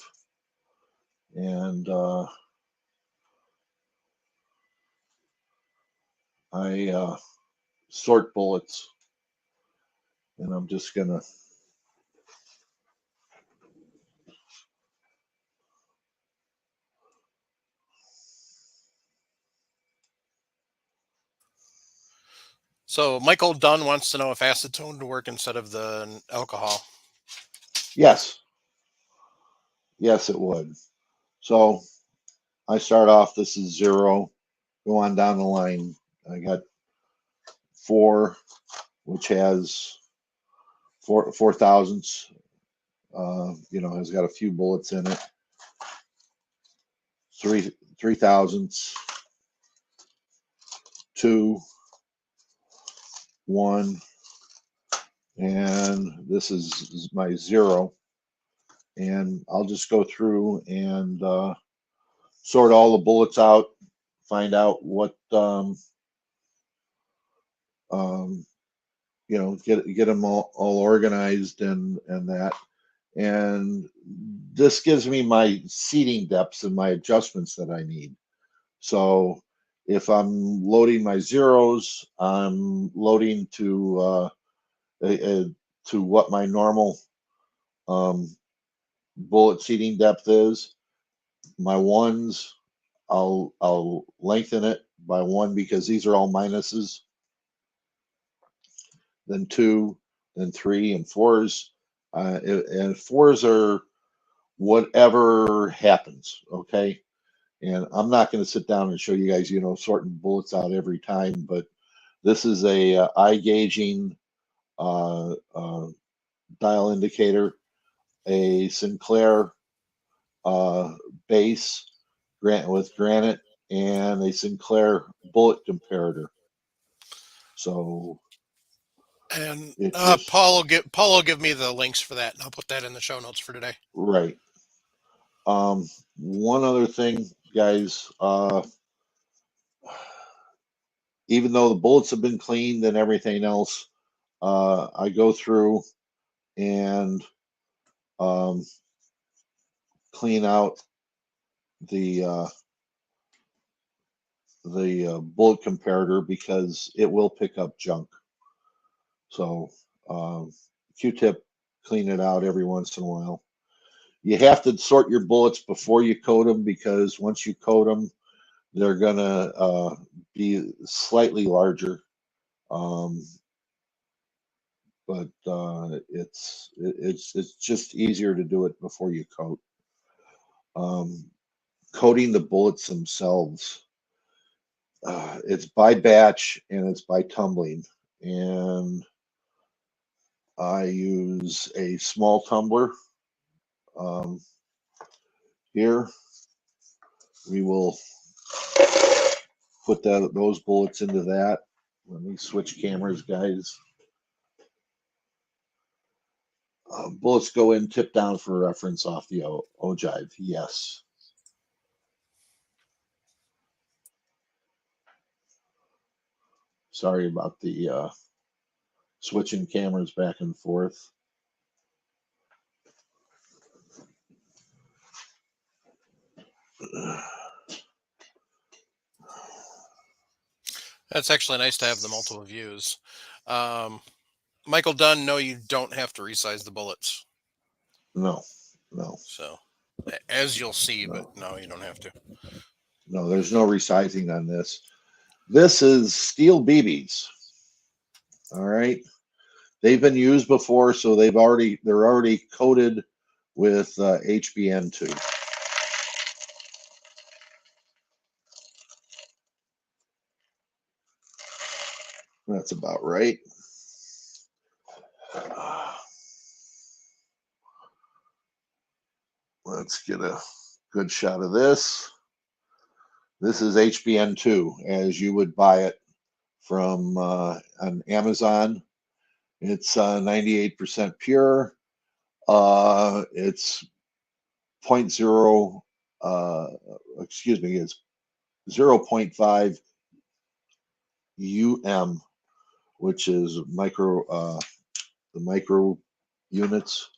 and I sort bullets, and I'm just gonna So Michael Dunn wants to know if acetone would work instead of the alcohol. yes, it would. So I start off, this is 0, go on down the line. I got 4, which has 4 thousandths Has got a few bullets in it. 3 thousandths, 2, 1, and this is my 0. And I'll just go through and sort all the bullets out, find out what get them all organized and that. And this gives me my seating depths and my adjustments that I need. So if I'm loading my 0s, I'm loading to what my normal bullet seating depth is. My 1s, I'll lengthen it by 1 because these are all minuses. Then 2, then 3, and 4s. And 4s are whatever happens, okay? And I'm not going to sit down and show you guys, sorting bullets out every time, but this is a eye gauging dial indicator, a Sinclair base with granite, and a Sinclair bullet comparator. So, and Paul will give me the links for that, and I'll put that in the show notes for today. Right. One other thing, guys, even though the bullets have been cleaned and everything else, I go through and clean out the bullet comparator because it will pick up junk. So Q-tip, clean it out every once in a while. You have to sort your bullets before you coat them because once you coat them, they're gonna be slightly larger. But it's just easier to do it before you coat. Coating the bullets themselves, it's by batch and it's by tumbling, and I use a small tumbler. Here we will put those bullets into that. Let me switch cameras, guys. Bullets go in tip down for reference off the ogive. Yes. Sorry about the switching cameras back and forth. That's actually nice to have the multiple views. Michael Dunn, no, you don't have to resize the bullets. No. So, as you'll see, No. but no, you don't have to. No, there's no resizing on this. This is steel BBs. All right. They've been used before, so they're already coated with HBN2. That's about right. Let's get a good shot of this. This is HBN2 as you would buy it from on Amazon. It's 98% pure. It's 0.0, it's 0.5 UM, which is the micro units.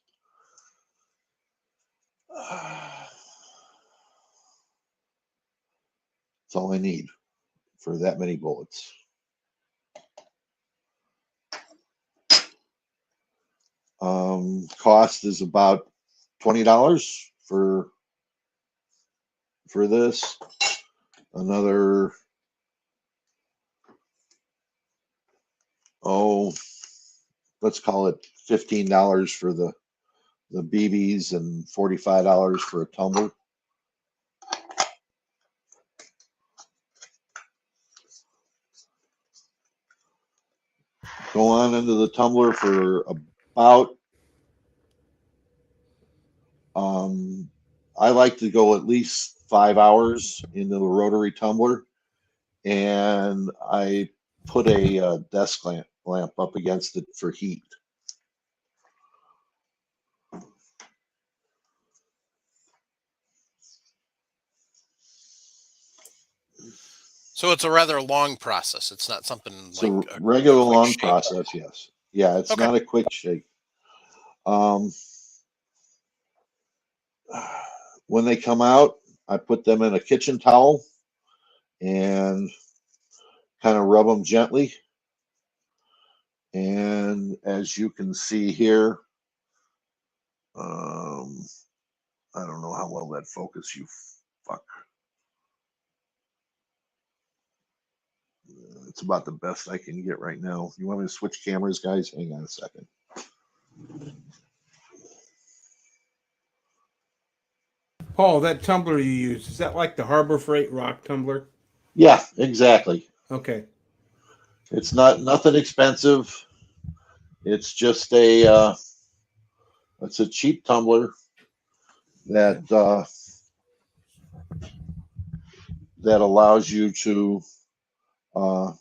That's all I need for that many bullets. Cost is about $20 for this. Another let's call it $15 for the BBs and $45 for a tumbler. Go on into the tumbler for about I like to go at least 5 hours in the rotary tumbler, and I put a desk lamp up against it for heat. So it's a rather long process. It's not something It's like a regular quick long shake. process, yes. Yeah, it's Okay. not a quick shake. When they come out, I put them in a kitchen towel and kind of rub them gently. And as you can see here, I don't know how well that focus, you fuck. It's about the best I can get right now. You want me to switch cameras, guys? Hang on a second. Paul, that tumbler you use, is that like the Harbor Freight rock tumbler? Yeah, exactly. Okay. It's nothing expensive. It's just it's a cheap tumbler that that allows you to coat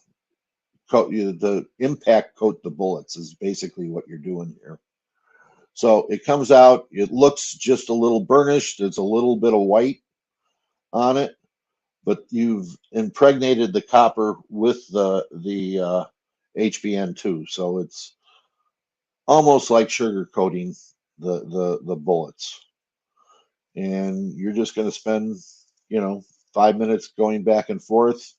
the impact coat the bullets is basically what you're doing here. So it comes out, it looks just a little burnished. There's a little bit of white on it, but you've impregnated the copper with the HBN2. So it's almost like sugar coating the bullets. And you're just going to spend, 5 minutes going back and forth.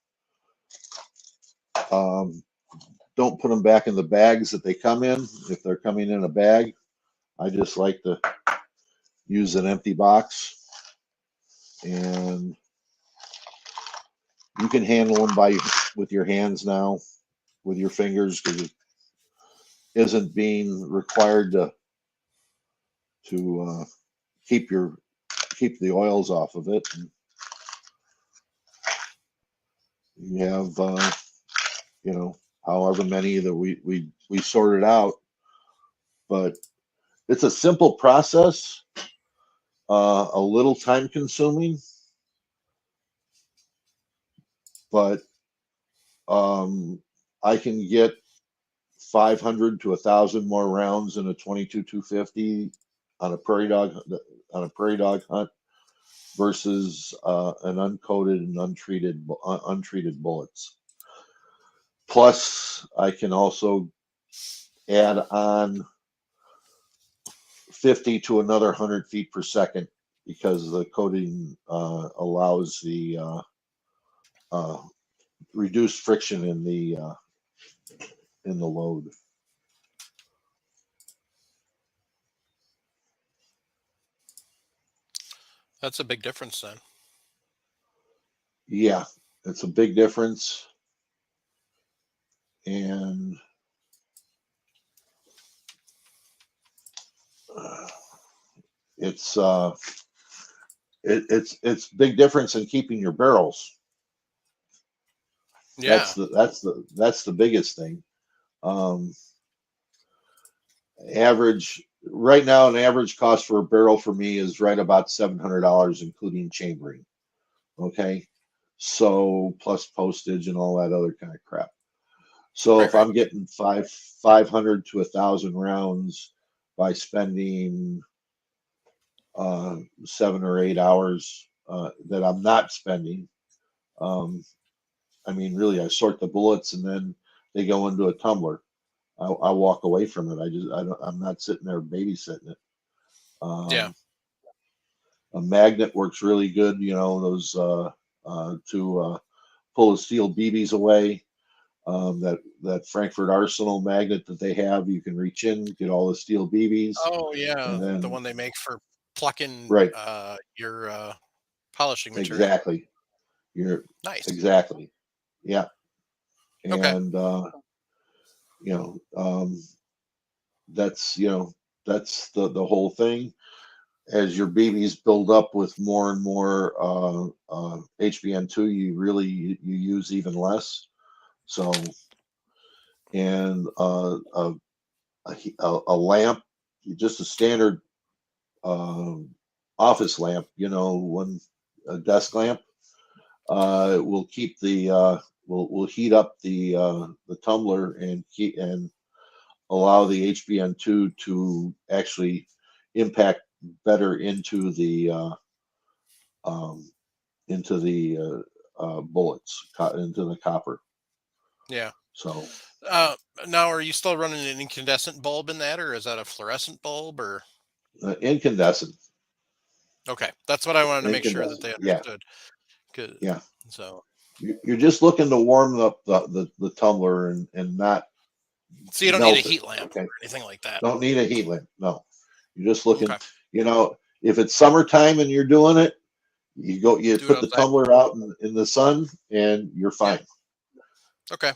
Don't put them back in the bags that they come in. If they're coming in a bag, I just like to use an empty box. And you can handle them with your hands now, with your fingers, because it isn't being required to keep the oils off of it. And you have however many that we sorted out, but it's a simple process, a little time consuming, but I can get 500 to 1,000 more rounds in a 22-250 on a prairie dog hunt versus an uncoated and untreated bullets. Plus, I can also add on 50 to another 100 feet per second because the coating allows the reduced friction in the load. That's a big difference then. Yeah, it's a big difference. And it's big difference in keeping your barrels. Yeah. That's the biggest thing. Average right now, an average cost for a barrel for me is right about $700, including chambering. Okay, so plus postage and all that other kind of crap. So if I'm getting 500 to 1,000 rounds by spending 7 or 8 hours that I'm not spending, I mean, really, I sort the bullets and then they go into a tumbler. I walk away from it. I'm not sitting there babysitting it. Yeah. A magnet works really good, those to pull the steel BBs away. That Frankfurt Arsenal magnet that they have, you can reach in, get all the steel BBs. Oh yeah, and then, the one they make for plucking right. Your polishing material. Exactly. Nice. Exactly. Yeah. Okay. And that's the whole thing. As your BBs build up with more and more HBN2, you use even less. So, and a lamp, just a standard office lamp, one a desk lamp. Will keep the will heat up the tumbler and allow the HBN2 to actually impact better into the bullets, into the copper. Yeah. So now, are you still running an incandescent bulb in that, or is that a fluorescent bulb, or incandescent. okay? That's what I wanted to make sure that Incandescent. they Yeah. understood. Good. Yeah. So You're just looking to warm up the tumbler and not you don't need melt a it. heat lamp Okay. or anything like that. Don't need a heat lamp. No. You're just looking, Okay. if it's summertime and you're doing it, you Do it put the outside. tumbler out in the sun and you're fine. Okay.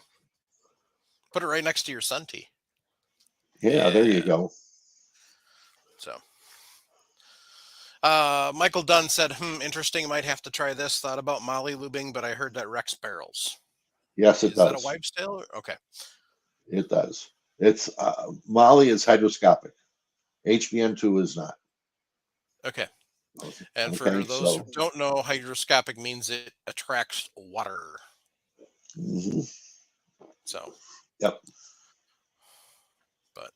Put it right next to your sun tea. Yeah, there you go. So Michael Dunn said, interesting, might have to try this. Thought about molly lubing, but I heard that wrecks barrels. Yes, it Is does. that a wives' tale? Okay. It does. It's Molly is hydroscopic. HBN2 is not. Okay. And for Okay, those who so don't know, hydroscopic means it attracts water. mhm. So Yep. But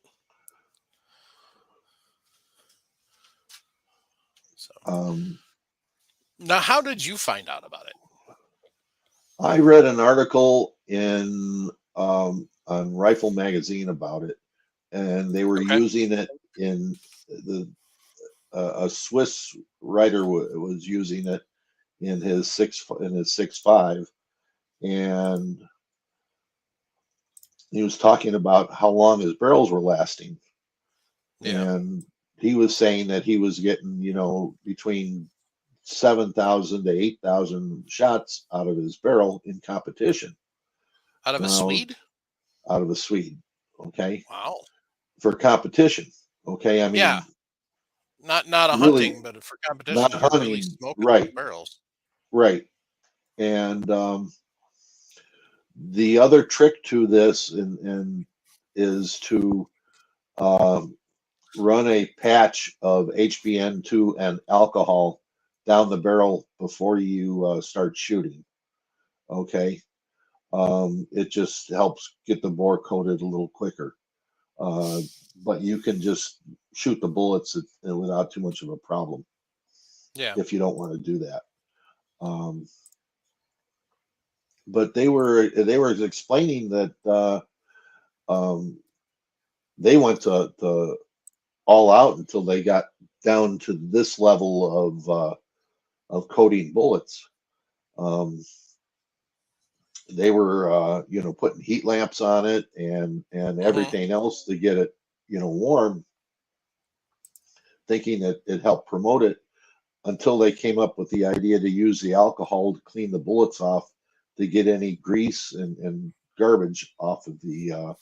so now, how did you find out about it? I read an article on Rifle Magazine about it, and they were Okay. using it in a Swiss writer was using it in his 6.5, and he was talking about how long his barrels were lasting, Yeah. and he was saying that he was getting between 7,000 to 8,000 shots out of his barrel in competition. Out of a Swede? Out of a Swede. Okay. Wow. For competition. Okay. I mean, yeah. Not a really, hunting, but for competition, not you're hunting, really smoking right? Barrels. Right. And the other trick to this is to run a patch of HBN2 and alcohol down the barrel before you start shooting. Okay. It just helps get the bore coated a little quicker. But you can just shoot the bullets without too much of a problem. Yeah. If you don't want to do that. But they were explaining that they went to all out until they got down to this level of coating bullets. They were putting heat lamps on it and everything else to get it warm, thinking that it helped promote it, until they came up with the idea to use the alcohol to clean the bullets off, to get any grease and garbage off of the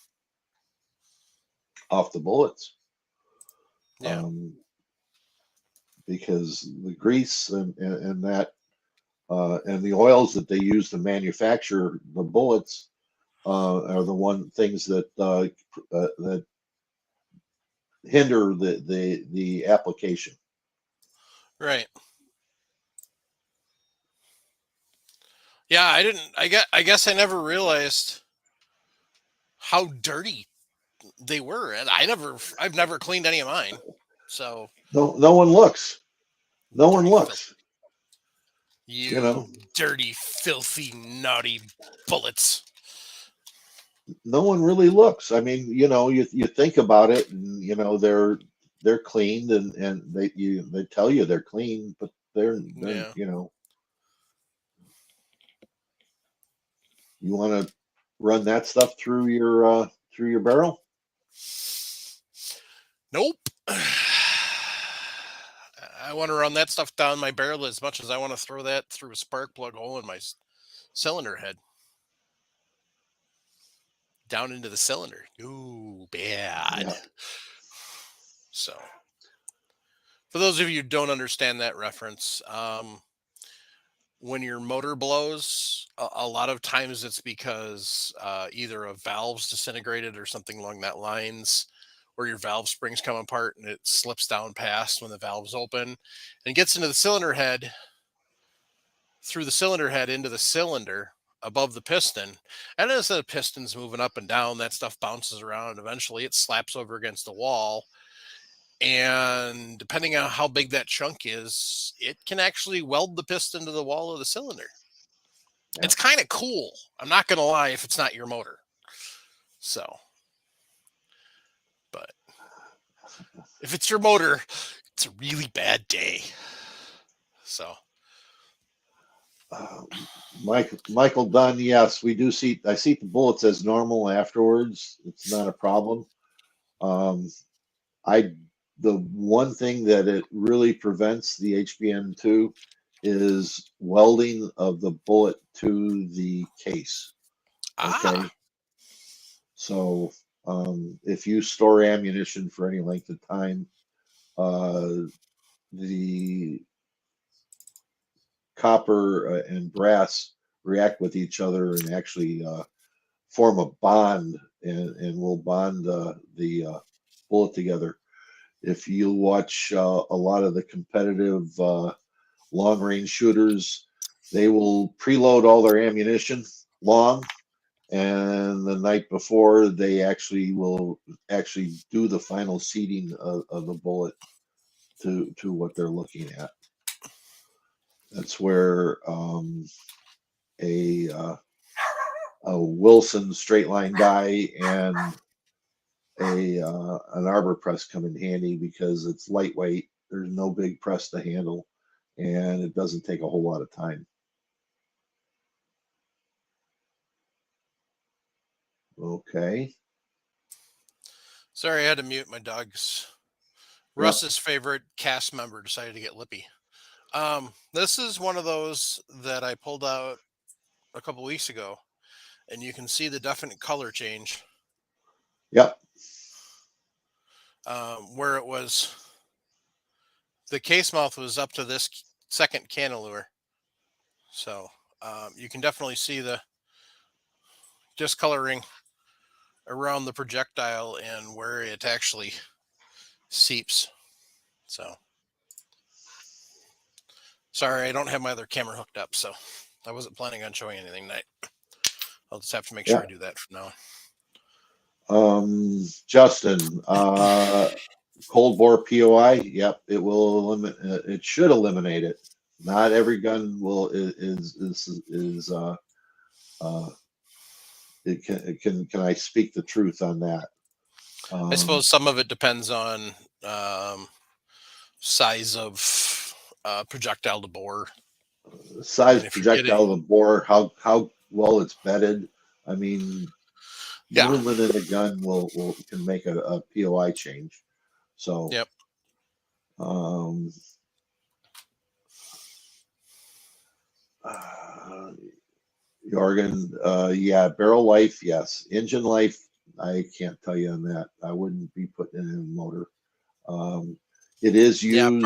bullets. Yeah. Because the grease and that and the oils that they use to manufacture the bullets are the things that that hinder the application. Right. Yeah, I guess I never realized how dirty they were, and I've never cleaned any of mine. So no one looks. No one looks. You dirty, filthy, naughty bullets. No one really looks. I mean, you think about it, and they're cleaned, and they tell you they're clean, but they're you want to run that stuff through your barrel? Nope. I want to run that stuff down my barrel as much as I want to throw that through a spark plug hole in my cylinder head. Down into the cylinder. Ooh, bad. Yeah. So, for those of you who don't understand that reference, when your motor blows, a lot of times it's because either a valve's disintegrated or something along that lines, where your valve springs come apart and it slips down past when the valve's open and gets into the cylinder head, through the cylinder head into the cylinder above the piston. And as the piston's moving up and down, that stuff bounces around and eventually it slaps over against the wall. And depending on how big that chunk is, it can actually weld the piston to the wall of the cylinder. Yeah. It's kind of cool. I'm not going to lie if it's not your motor. So, but if it's your motor, it's a really bad day. So, Michael Dunn, yes, we do see. I see the bullets as normal afterwards. It's not a problem. The one thing that it really prevents the HBM2 is welding of the bullet to the case. Okay. So if you store ammunition for any length of time, the copper and brass react with each other and actually form a bond and will bond the bullet together. If you watch a lot of the competitive long-range shooters, they will preload all their ammunition long, and the night before they will do the final seating of the bullet to what they're looking at. That's where a Wilson straight line die and an arbor press come in handy because it's lightweight. There's no big press to handle, and it doesn't take a whole lot of time. Okay. Sorry, I had to mute my dogs. Yep. Russ's favorite cast member decided to get lippy. This is one of those that I pulled out a couple weeks ago, and you can see the definite color change. Yep. Where it was, the case mouth was up to this second cantilever. So you can definitely see the discoloring around the projectile and where it actually seeps. So sorry, I don't have my other camera hooked up, so I wasn't planning on showing anything tonight. I'll just have to make sure I do that from now on. Justin, cold bore POI. Yep, it will eliminate. It should eliminate it. Not every gun will Can I speak the truth on that? I suppose some of it depends on size of projectile to bore. Size projectile to bore, how well it's bedded. I mean, movement in a gun can make a POI change. So, yep. Jorgen, yeah, barrel life, yes. Engine life, I can't tell you on that. I wouldn't be putting it in a motor. It is used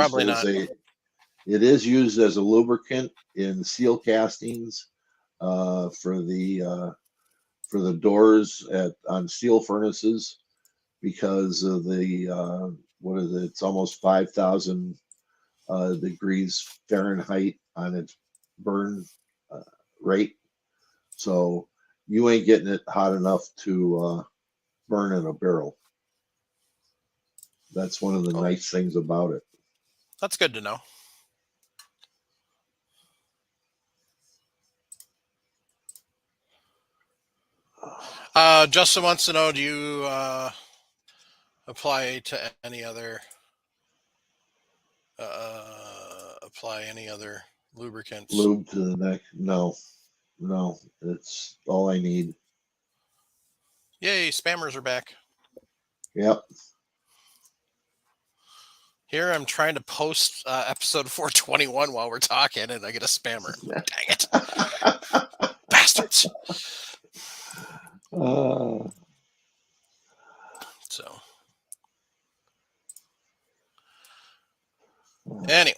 it is used as a lubricant in seal castings for the doors on steel furnaces because of the what is it? It's almost 5,000 degrees Fahrenheit on its burn rate. So you ain't getting it hot enough to burn in a barrel. That's one of the nice things about it. That's good to know. Justin wants to know, do you apply any other lubricants? Lube to the neck? No, it's all I need. Yay, spammers are back. Yep. Here I'm trying to post episode 421 while we're talking, and I get a spammer. Dang it. Bastards. So. Anyway.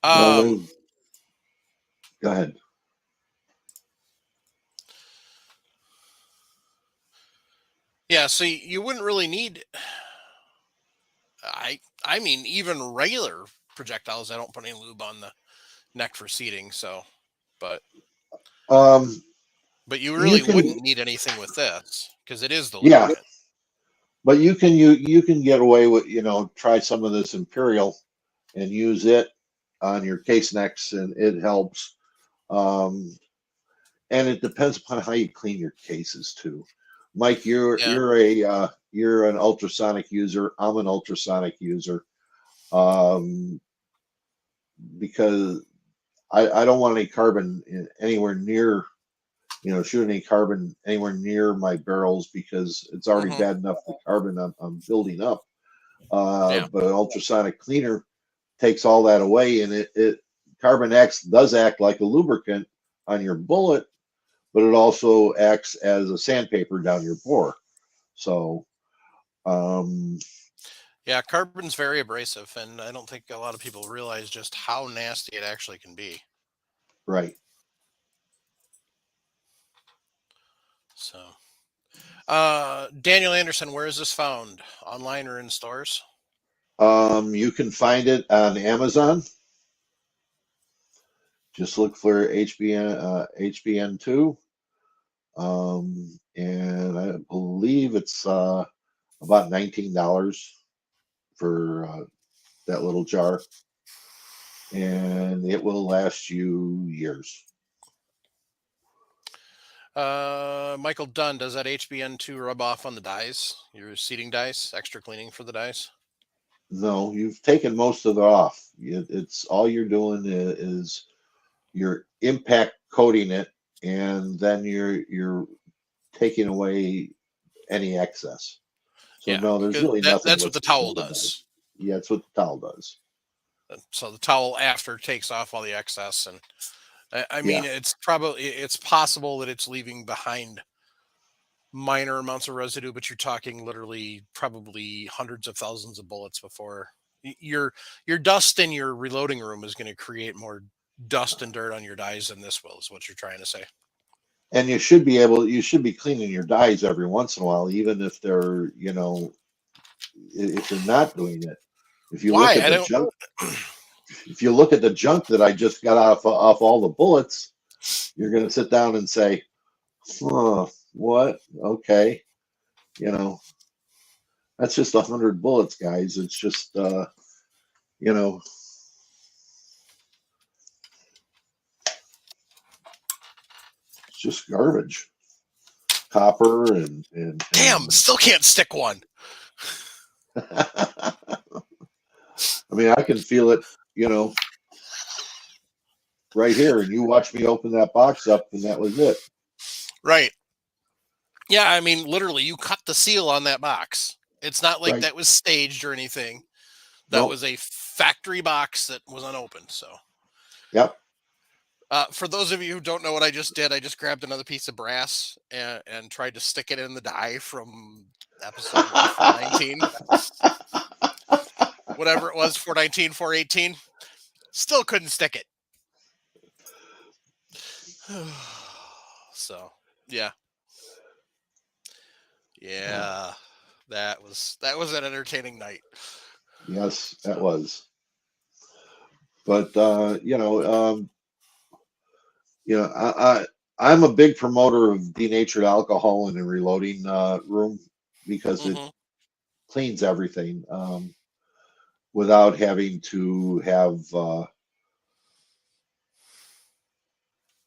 Go ahead. Yeah, so you wouldn't really need. I mean, even regular projectiles, I don't put any lube on the neck for seating. So, but Um, but you you really can, wouldn't need anything with this because it is the yeah, lubricant. but you can get away with, try some of this Imperial and use it on your case necks, and it helps. Um, and it depends upon how you clean your cases too. Mike, Yeah, you're an ultrasonic user. I'm an ultrasonic user, um, because I don't want any carbon anywhere near, shooting any carbon anywhere near my barrels, because it's already hmm, bad enough the carbon I'm building up. yeah, But an ultrasonic cleaner takes all that away, and it Carbon X does act like a lubricant on your bullet, but it also acts as a sandpaper down your bore. So, um, yeah. Carbon's very abrasive, and I don't think a lot of people realize just how nasty it actually can be. right. So, Daniel Anderson, where is this found? Online or in stores? You can find it on Amazon. Just look for HBN2. And I believe it's about $19 for that little jar, and it will last you years. Michael Dunn, does that HBN2 rub off on the dies? Your seating dies, extra cleaning for the dies? No, you've taken most of it off. It's all you're doing is you're impact coating it, and then you're taking away any excess. So Yeah, no, there's because really nothing that's what with the towel the dies. does. Yeah, it's what the towel does. So the towel after takes off all the excess, and I Yeah, mean it's possible that it's leaving behind minor amounts of residue, but you're talking literally probably hundreds of thousands of bullets before your dust in your reloading room is going to create more dust and dirt on your dies than this will, is what you're trying to say. and you should be cleaning your dies every once in a while, even if they're, if you're not doing it. If you look Why? at I the don't. junk, if you look at the junk that I just got off all the bullets, you're going to sit down and say, "Oh, what? Okay, you know, that's just 100 bullets, guys. It's just, you know, it's just garbage, copper Damn, and." still can't stick one. I mean, I can feel it, right here, and you watch me open that box up, and that was it. Right. Yeah, I mean, literally, you cut the seal on that box. It's not like Right? that was staged or anything. That Nope. was a factory box that was unopened. So, Yep. for those of you who don't know what I just did, I just grabbed another piece of brass and tried to stick it in the die from episode 419, whatever it was, 419, 418. Still couldn't stick it. So, yeah. Yeah. That was an entertaining night. Yes, that So, was. But I'm a big promoter of denatured alcohol in a reloading room, because it hmm, cleans everything, without having to have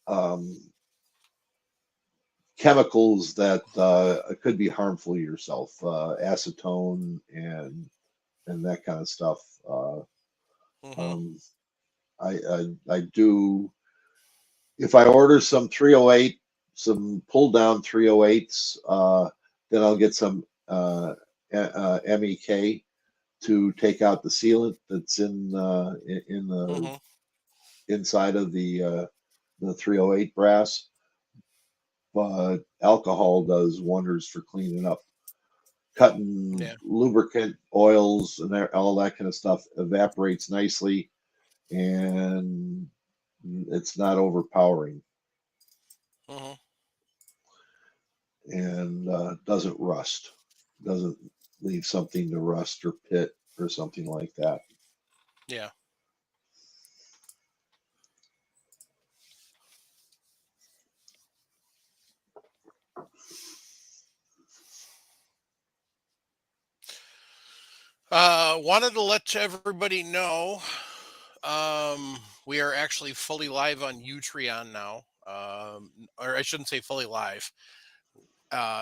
um, chemicals that could be harmful to yourself, acetone and that kind of stuff. hmm, Um, I do, if I order some 308, some pull down 308s, then I'll get some MEK to take out the sealant that's in the hmm. inside of the 308 brass. But alcohol does wonders for cleaning up. Cutting Yeah. lubricant, oils, and all that kind of stuff evaporates nicely, and it's not overpowering. Hmm. and doesn't rust, doesn't leave something to rust or pit or something like that. Yeah. Wanted to let everybody know we are actually fully live on Utreon now. Or I shouldn't say fully live.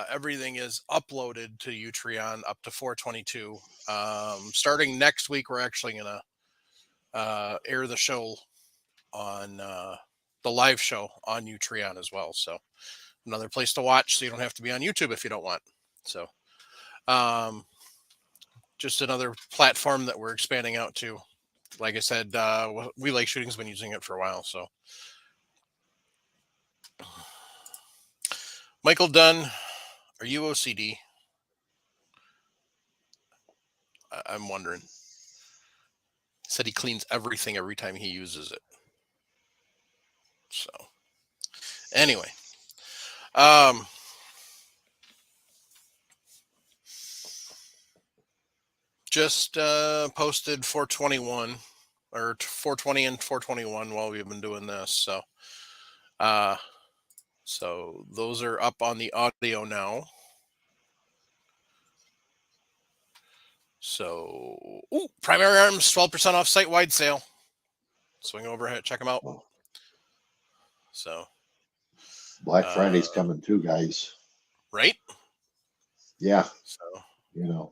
Everything is uploaded to Utreon up to 422. Starting next week, we're actually going to air the show on the live show on Utreon as well. So another place to watch, so you don't have to be on YouTube if you don't want. So just another platform that we're expanding out to. Like I said, We Like Shooting's been using it for a while. So Michael Dunn, are you OCD? I'm wondering. He said he cleans everything every time he uses it. So anyway, just posted 421 or 420 and 421 while we've been doing this. So those are up on the audio now. So, Primary Arms 12% off site-wide sale. Swing over here, check them out. So, Black Friday's coming too, guys. Right? Yeah. So, you know,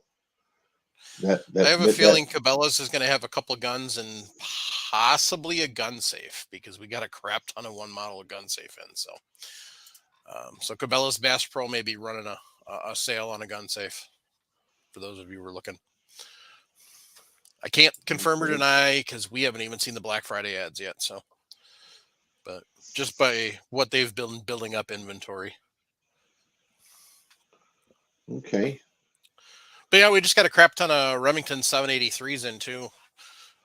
that I have a feeling Cabela's is going to have a couple of guns and possibly a gun safe, because we got a crap ton of one model of gun safe in. So Cabela's Bass Pro may be running a sale on a gun safe for those of you who are looking. I can't confirm or deny because we haven't even seen the Black Friday ads yet. So, but just by what they've been building up inventory. Okay. But yeah, we just got a crap ton of Remington 783s in too.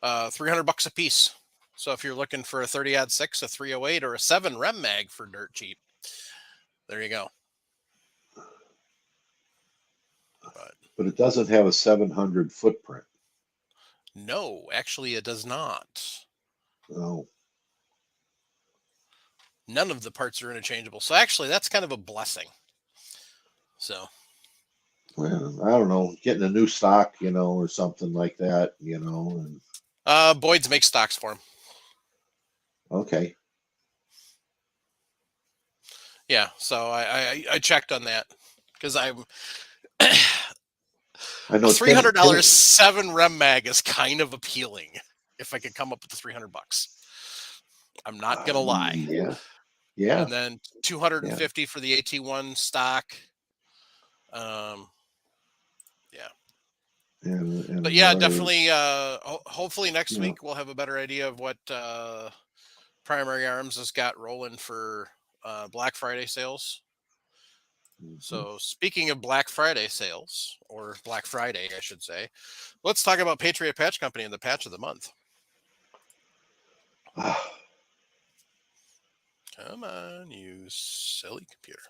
$300 a piece. So if you're looking for a 30-06, a 308, or a 7 Rem Mag for dirt cheap, there you go. But it doesn't have a 700 footprint. No, actually, it does not. Oh. None of the parts are interchangeable. So actually, that's kind of a blessing. So. Well, I don't know, getting a new stock, or something like that, and Boyd's makes stocks for him. Okay. Yeah, so I checked on that because I know $300 7 Rem Mag is kind of appealing if I could come up with the $300. I'm not gonna lie. Yeah. Yeah. And then 250 for the AT1 stock. Yeah. But yeah, definitely. Hopefully next week we'll have a better idea of what Primary Arms has got rolling for Black Friday sales. Mm-hmm. So speaking of Black Friday sales, or Black Friday, I should say, let's talk about Patriot Patch Company and the patch of the month. Come on, you silly computer.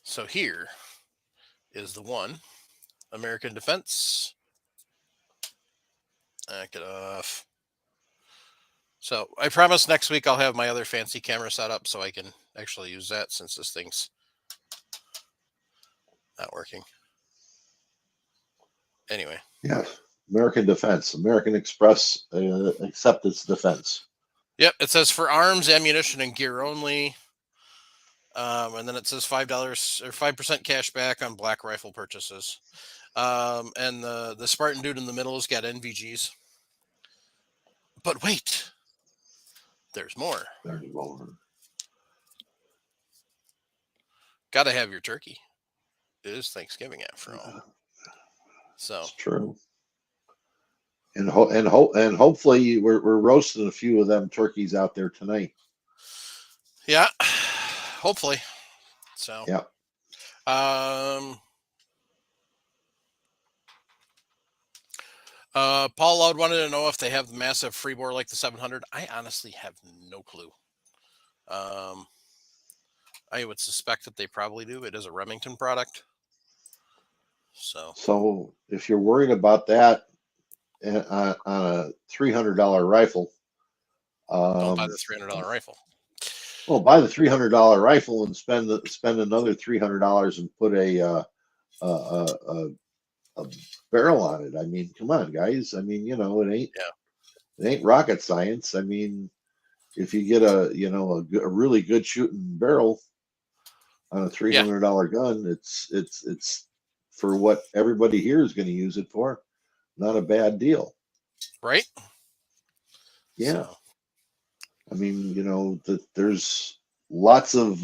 So here is the one. American Defense. Knock it off. So I promise next week I'll have my other fancy camera set up so I can actually use that, since this thing's not working. Anyway. Yeah. American Defense. American Express Acceptance Defense. Yep. It says for arms, ammunition, and gear only. And then it says $5 or 5% cash back on black rifle purchases. And the Spartan dude in the middle has got NVGs. But wait, there's more. There's more. Gotta have your turkey. It is Thanksgiving after all. So it's true. And hopefully we're roasting a few of them turkeys out there tonight. Yeah, hopefully. So yeah. Paul Loud wanted to know if they have the massive free bore like the 700. I honestly have no clue. I would suspect that they probably do. It is a Remington product. So if you're worried about that on a $300 rifle, don't buy the $300 rifle. Well, buy the $300 rifle and spend another $300 and put a barrel on it. I mean, come on, guys. I mean, it ain't rocket science. I mean, if you get a really good shooting barrel on a $300 gun, it's for what everybody here is going to use it for. Not a bad deal, right? Yeah. So. I mean, there's lots of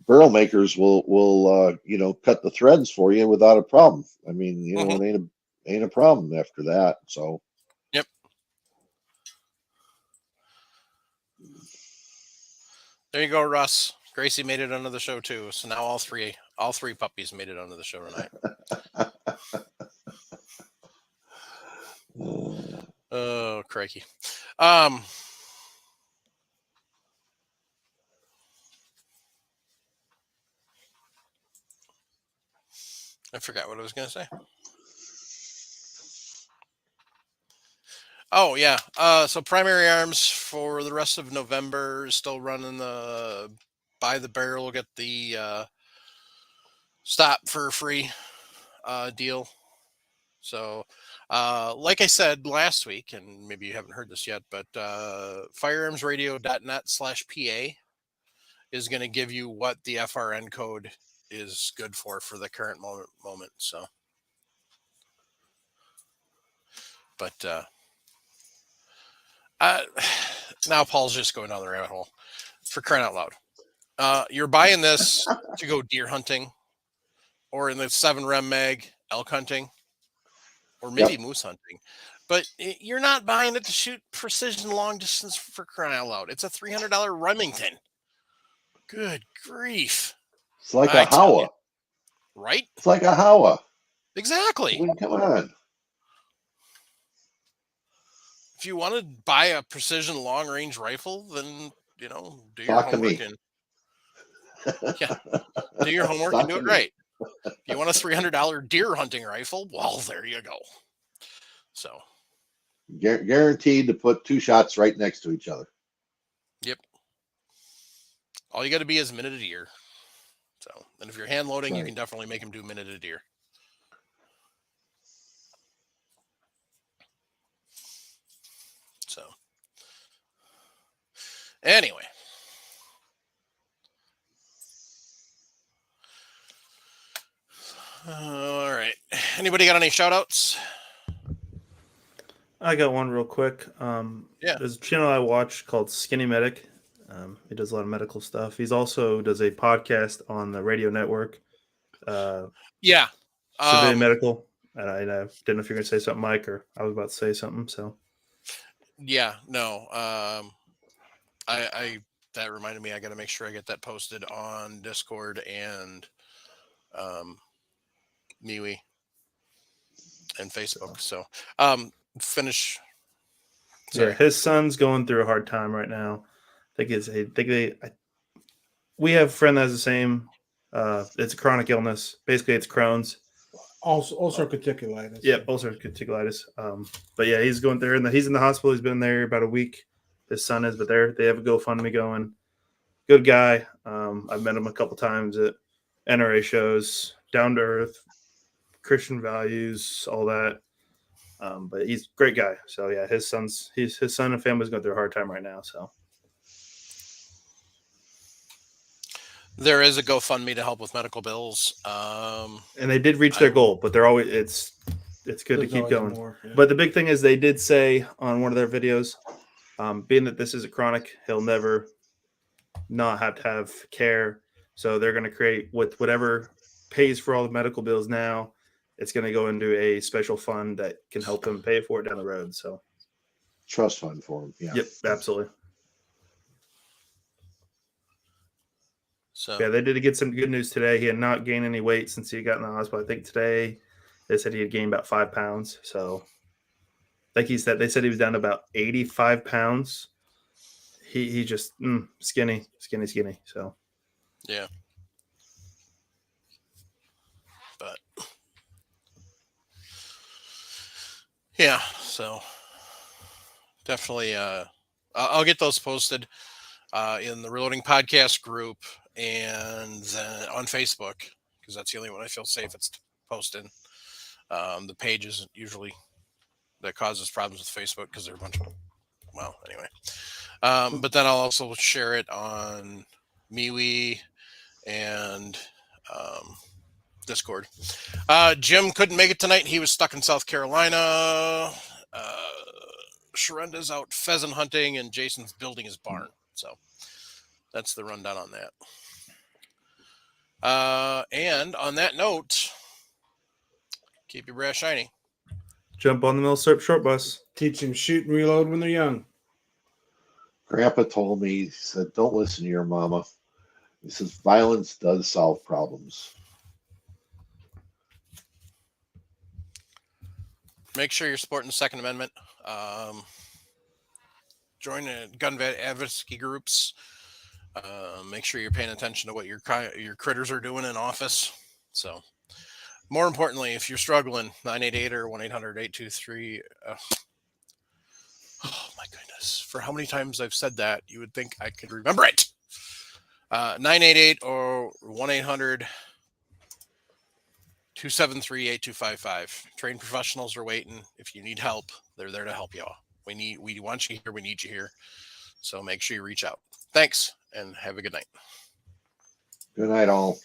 barrel makers will cut the threads for you without a problem. I mean, it ain't a problem after that. So. Yep. There you go, Russ. Gracie made it onto the show too. So now all three puppies made it onto the show tonight. Oh, crikey. I forgot what I was going to say. Oh, yeah. So Primary Arms for the rest of November is still running the buy the barrel, get the stop for free deal. So, like I said last week, and maybe you haven't heard this yet, but firearmsradio.net/PA is going to give you what the FRN code is good for the current moment. So, but now Paul's just going down the rabbit hole. For crying out loud. You're buying this to go deer hunting, or in the 7 rem mag, elk hunting, or maybe moose hunting. But you're not buying it to shoot precision long distance, for crying out loud. It's a $300 Remington. Good grief. It's like a Howa. Right? It's like a Howa. Exactly. I mean, come on. If you want to buy a precision long range rifle, then, do your Talk homework. to me. Do your homework and do it right. If you want a $300 deer hunting rifle, well, there you go. So. Guaranteed to put 2 shots right next to each other. Yep. All you got to be is minute a deer. So, and if you're hand loading, right, you can definitely make them do minute a deer. So, anyway. All right. Anybody got any shout outs? I got one real quick. There's a channel I watch called Skinny Medic. He does a lot of medical stuff. He's also does a podcast on the radio network. Civilian Medical. And I didn't know if you're going to say something, Mike, or I was about to say something. So. Yeah, no. I that reminded me. I got to make sure I get that posted on Discord and MeWe and Facebook. So finish. Sorry. Yeah, his son's going through a hard time right now. We have a friend that has the same. It's a chronic illness. Basically, it's Crohn's. Ulcerative colitis. Yeah, ulcerative colitis. But yeah, he's going there, and he's in the hospital. He's been there about a week. His son is, but they have a GoFundMe going. Good guy. I've met him a couple times at NRA shows. Down to earth, Christian values, all that. But he's a great guy. So yeah, his son and family's going through a hard time right now. So there is a GoFundMe to help with medical bills. And they did reach their goal, but they're always it's good to keep going. More, yeah. But the big thing is they did say on one of their videos, being that this is a chronic, he'll never not have to have care. So they're going to create with whatever pays for all the medical bills now. It's going to go into a special fund that can help him pay for it down the road. So trust fund for him. Yeah. Yep. Absolutely. So yeah, they did get some good news today. He had not gained any weight since he got in the hospital. I think today they said he had gained about 5 pounds. So like he said, they said he was down to about 85 pounds. He just skinny. So Yeah. But yeah, so definitely I'll get those posted in the Reloading Podcast group and on Facebook, because that's the only one I feel safe it's posting. The page isn't usually that causes problems with Facebook because they're a bunch of, well, anyway. But then I'll also share it on MeWe and Discord. Jim couldn't make it tonight. He was stuck in South Carolina. Sharenda's out pheasant hunting, and Jason's building his barn. So that's the rundown on that. And on that note, keep your brass shiny. Jump on the Millsap short bus. Teach them shoot and reload when they're young. Grandpa told me, he said, don't listen to your mama. He says, violence does solve problems. Make sure you're supporting the Second Amendment. Join gun advocacy groups. Make sure you're paying attention to what your critters are doing in office. So, more importantly, if you're struggling, 988 or 1-800-823. Oh my goodness! For how many times I've said that, you would think I could remember it. 988 or 1-800-273-8255. Trained professionals are waiting. If you need help, they're there to help you all. We want you here. We need you here. So make sure you reach out. Thanks, and have a good night. Good night, all.